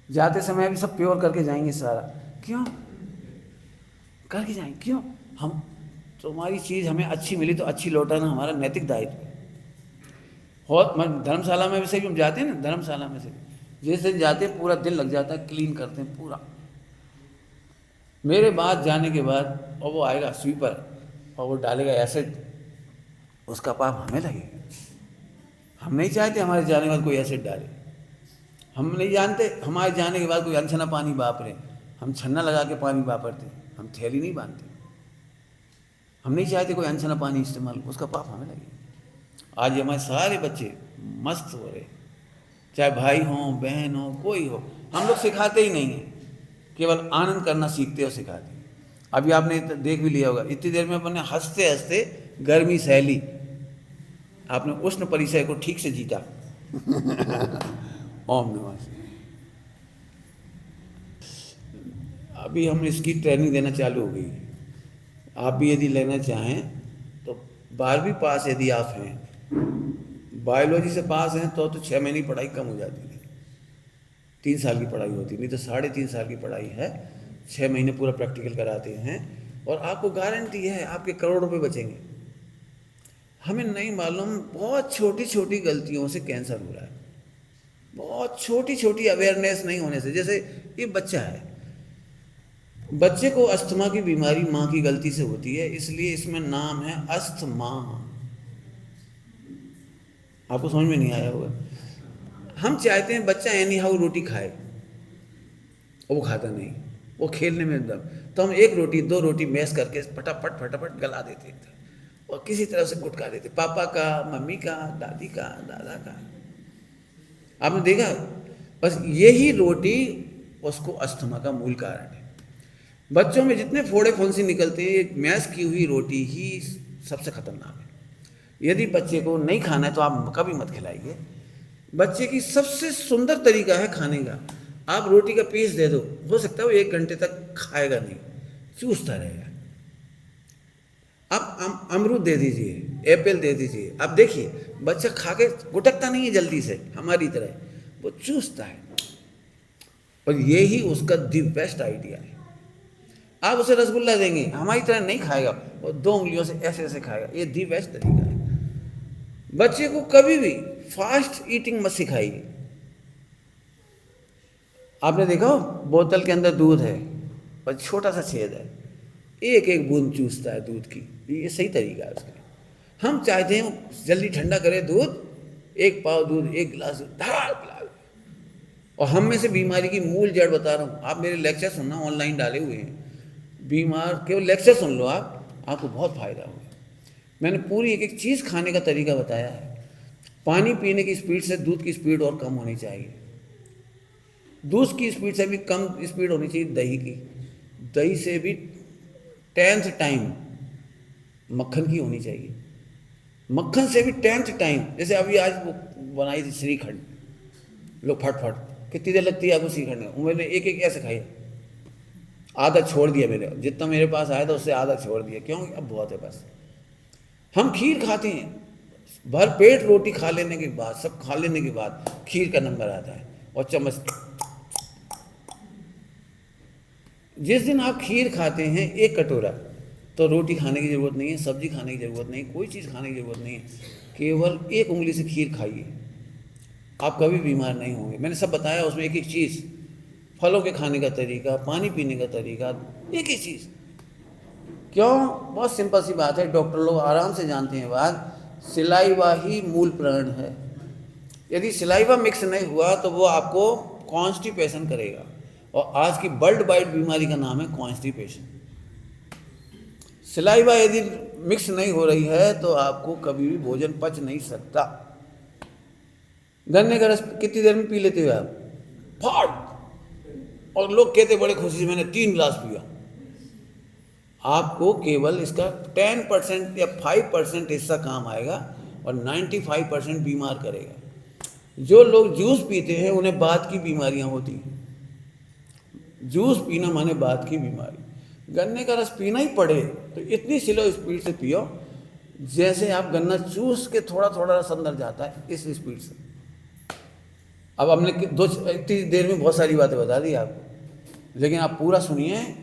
जाते समय भी सब प्योर करके जाएंगे सारा। क्यों करके जाएंगे? क्यों? हम तुम्हारी चीज़ हमें अच्छी मिली तो अच्छी लौटाना हमारा नैतिक दायित्व है। और मैं धर्मशाला में से भी हम जाते हैं ना, धर्मशाला में से जिस दिन जाते हैं पूरा दिन लग जाता है, क्लीन करते हैं पूरा। मेरे बाद जाने के बाद और वो आएगा स्वीपर और वो डालेगा एसिड, उसका पाप हमें लगेगा। हम नहीं चाहते हमारे जाने के बाद कोई एसिड डाले। हम नहीं जानते हमारे जाने के बाद कोई अनछना पानी वापरे, हम छन्ना लगा के पानी वापरते, हम थैली नहीं बांधते। हम नहीं चाहते कोई अनछना पानी इस्तेमाल, उसका पाप हमें लगेगा। आज हमारे सारे बच्चे मस्त हो रहे, चाहे भाई हों बहन हो कोई हो, हम लोग सिखाते ही नहीं हैं, केवल आनंद करना सीखते और सिखाते। अभी आपने देख भी लिया होगा, इतनी देर में अपने हंसते हंसते गर्मी सहली, आपने उष्ण परिचय को ठीक से जीता। ओम नमः शिवाय। अभी हम इसकी ट्रेनिंग देना चालू हो गई। आप भी यदि लेना चाहें तो 12वीं पास यदि आप हैं, बायोलॉजी से पास हैं तो 6 महीने की पढ़ाई कम हो जाती है, 3 साल की पढ़ाई होती है, नहीं तो 3.5 साल की पढ़ाई है। 6 महीने पूरा प्रैक्टिकल कराते हैं और आपको गारंटी है आपके करोड़ रुपए बचेंगे। हमें नहीं मालूम, बहुत छोटी छोटी गलतियों से कैंसर हो रहा है, बहुत छोटी छोटी अवेयरनेस नहीं होने से। जैसे ये बच्चा है, बच्चे को अस्थमा की बीमारी माँ की गलती से होती है, इसलिए इसमें नाम है अस्थमा। आपको समझ में नहीं आया होगा। हम चाहते हैं बच्चा एनी हाउ रोटी खाए, और वो खाता नहीं, वो खेलने में एकदम, तो हम 1 रोटी 2 रोटी मैश करके फटाफट फटाफट गला देते थे और किसी तरह से गुटका देते, पापा का, मम्मी का, दादी का, दादा का। आपने देखा, बस यही रोटी उसको अस्थमा का मूल कारण है। बच्चों में जितने फोड़े फुंसी निकलते हैं, मैश की हुई रोटी ही सबसे खतरनाक है। यदि बच्चे को नहीं खाना है तो आप कभी मत खिलाइए। बच्चे की सबसे सुंदर तरीका है खाने का, आप रोटी का पीस दे दो, हो सकता है वो 1 घंटे तक खाएगा नहीं, चूसता रहेगा। आप अमरूद दे दीजिए, एप्पल दे दीजिए, आप देखिए बच्चा खा के गुटकता नहीं है जल्दी से हमारी तरह, वो चूसता है। और यही उसका दी बेस्ट आइडिया है। आप उसे रसगुल्ला देंगे, हमारी तरह नहीं खाएगा, वो 2 उंगलियों से ऐसे ऐसे खाएगा, ये दी बेस्ट तरीका है। बच्चे को कभी भी फास्ट ईटिंग मत सिखाइए। आपने देखा हो, बोतल के अंदर दूध है और छोटा सा छेद है, एक एक बूंद चूसता है दूध की, ये सही तरीका है उसका। हम चाहते हैं जल्दी ठंडा करे दूध, 1 पाव दूध 1 गिलास धार पिला दो। और हम में से बीमारी की मूल जड़ बता रहा हूँ, आप मेरे लेक्चर सुनना, ऑनलाइन डाले हुए हैं, बीमार केवल लेक्चर सुन लो आपको बहुत फायदा होगा। मैंने पूरी एक एक चीज़ खाने का तरीका बताया है। पानी पीने की स्पीड से दूध की स्पीड और कम होनी चाहिए, दूध की स्पीड से भी कम स्पीड होनी चाहिए दही की, दही से भी 10th टाइम मक्खन की होनी चाहिए, मक्खन से भी 10th टाइम। जैसे अभी आज वो बनाई थी श्रीखंड, लो फट कितनी देर लगती है आपको श्रीखंड में, मैंने एक एक ऐसे खाई, आधा छोड़ दिया, मेरे जितना मेरे पास आया था उससे आधा छोड़ दिया, क्यों? अब बहुत है बस। हम खीर खाते हैं, भर पेट रोटी खा लेने के बाद, सब खा लेने के बाद खीर का नंबर आता है और चम्मच। जिस दिन आप खीर खाते हैं 1 कटोरा, तो रोटी खाने की ज़रूरत नहीं है, सब्जी खाने की ज़रूरत नहीं, कोई चीज़ खाने की ज़रूरत नहीं है, केवल 1 उंगली से खीर खाइए, आप कभी बीमार नहीं होंगे। मैंने सब बताया उसमें एक एक चीज़, फलों के खाने का तरीका, पानी पीने का तरीका, एक ही चीज़। क्यों? बहुत सिंपल सी बात है, डॉक्टर लोग आराम से जानते हैं बात, सिलाइवा ही मूल प्राण है। यदि सिलाइवा मिक्स नहीं हुआ तो वो आपको कॉन्स्टिपेशन करेगा, और आज की वर्ल्ड वाइड बीमारी का नाम है कॉन्स्टिपेशन। सिलाइवा यदि मिक्स नहीं हो रही है तो आपको कभी भी भोजन पच नहीं सकता। गन्ने का रस कितनी देर में पी लेते हो आप? फाड़, और लोग कहते बड़े खुशी से मैंने 3 गिलास पिया। आपको केवल इसका 10% या 5% हिस्सा काम आएगा और 95% बीमार करेगा। जो लोग जूस पीते हैं उन्हें बात की बीमारियां होती हैं। जूस पीना माने बात की बीमारी। गन्ने का रस पीना ही पड़े तो इतनी स्लो स्पीड से पियो जैसे आप गन्ना चूस के थोड़ा थोड़ा रस अंदर जाता है, इस स्पीड से। अब हमने इतनी देर में बहुत सारी बातें बता दी आपको, लेकिन आप पूरा सुनिए।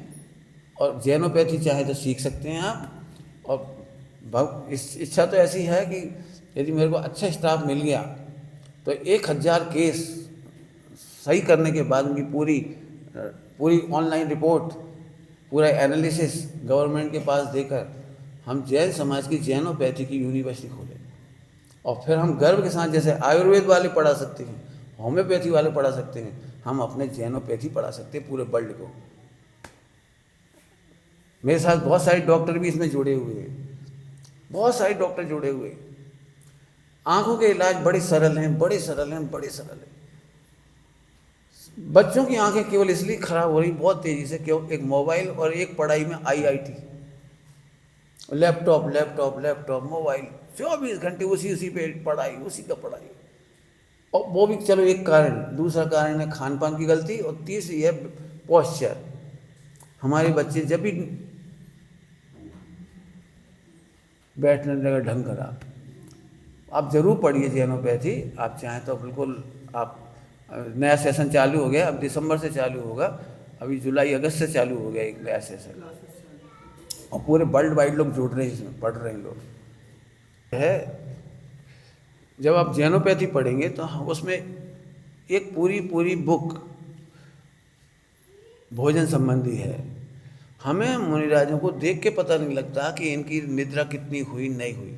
और जैनोपैथी चाहे तो सीख सकते हैं आप। और इस इच्छा तो ऐसी है कि यदि मेरे को अच्छा स्टाफ मिल गया तो 1000 केस सही करने के बाद उनकी पूरी ऑनलाइन रिपोर्ट, पूरा एनालिसिस गवर्नमेंट के पास देकर हम जैन समाज की जैनोपैथी की यूनिवर्सिटी खोलें। और फिर हम गर्व के साथ, जैसे आयुर्वेद वाले पढ़ा सकते हैं, होम्योपैथी वाले पढ़ा सकते हैं, हम अपने जैनोपैथी पढ़ा सकते हैं पूरे वर्ल्ड को। मेरे साथ बहुत सारे डॉक्टर भी इसमें जुड़े हुए हैं, बहुत सारे डॉक्टर जुड़े हुए हैं। आंखों के इलाज बड़े सरल हैं, बड़े सरल हैं, बड़े सरल हैं। बच्चों की आंखें केवल इसलिए खराब हो रही बहुत तेजी से, क्यों? एक मोबाइल और एक पढ़ाई में IIT, laptop laptop laptop mobile, 24 घंटे उसी पे पढ़ाई, उसी का पढ़ाई। और वो भी चलो एक कारण, दूसरा कारण है खान पान की गलती, और तीसरी है पोस्चर। हमारे बच्चे जब भी बैठने लगा ढंग खराब। आप ज़रूर पढ़िए जैनोपैथी, आप चाहें तो बिल्कुल। आप नया सेशन चालू हो गया, अब दिसंबर से चालू होगा, अभी जुलाई अगस्त से चालू हो गया एक नया सेशन, और पूरे वर्ल्ड वाइड लोग जुड़ रहे हैं इसमें, पढ़ रहे हैं लोग है। जब आप जैनोपैथी पढ़ेंगे तो उसमें एक पूरी बुक भोजन संबंधी है। हमें मुनिराजों को देख के पता नहीं लगता कि इनकी निद्रा कितनी हुई नहीं हुई।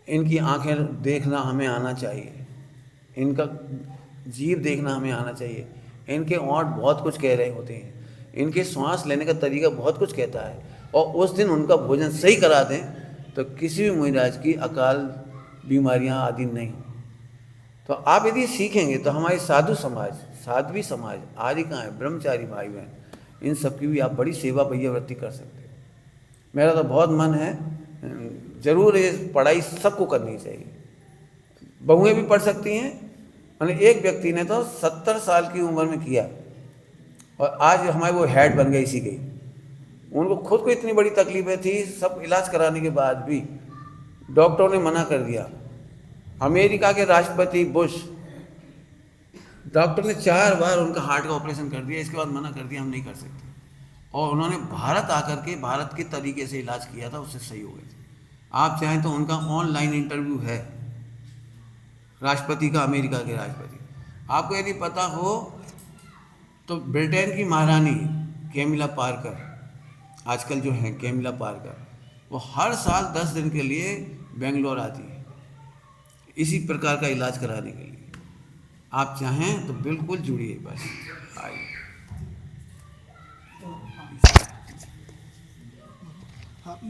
इनकी आंखें देखना हमें आना चाहिए, इनका जीभ देखना हमें आना चाहिए। इनके ओंठ बहुत कुछ कह रहे होते हैं, इनके श्वास लेने का तरीका बहुत कुछ कहता है। और उस दिन उनका भोजन सही करा दें तो किसी भी मुनिराज की अकाल बीमारियां आदि नहीं। तो आप यदि सीखेंगे तो हमारे साधु समाज, साध्वी समाज आदि कहाँ है, ब्रह्मचारी भाई बहन, इन सब की भी आप बड़ी सेवा वृत्ति कर सकते हो। मेरा तो बहुत मन है, ज़रूर ये पढ़ाई सबको करनी चाहिए। बहुएं भी पढ़ सकती हैं। मैंने एक व्यक्ति ने तो 70 साल की उम्र में किया और आज हमारे वो हेड बन गई इसी की। उनको खुद को इतनी बड़ी तकलीफें थी, सब इलाज कराने के बाद भी डॉक्टरों ने मना कर दिया। अमेरिका के राष्ट्रपति बुश, डॉक्टर ने 4 बार उनका हार्ट का ऑपरेशन कर दिया, इसके बाद मना कर दिया हम नहीं कर सकते। और उन्होंने भारत आकर के भारत के तरीके से इलाज किया था, उससे सही हो गए थे। आप चाहें तो उनका ऑनलाइन इंटरव्यू है, राष्ट्रपति का, अमेरिका के राष्ट्रपति। आपको यदि पता हो तो ब्रिटेन की महारानी कैमिला पार्कर, आजकल जो हैं कैमिला पार्कर, वो हर साल 10 दिन के लिए बेंगलोर आती है इसी प्रकार का इलाज कराने के लिए। आप चाहें तो बिल्कुल जुड़िए, बस आइए।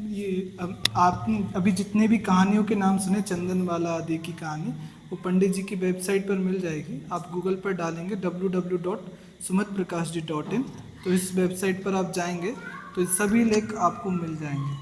ये आपने अभी जितने भी कहानियों के नाम सुने, चंदनवाला आदि की कहानी, वो पंडित जी की वेबसाइट पर मिल जाएगी। आप गूगल पर डालेंगे www.sumitprakash.in, तो इस वेबसाइट पर आप जाएंगे तो सभी लिंक आपको मिल जाएंगे।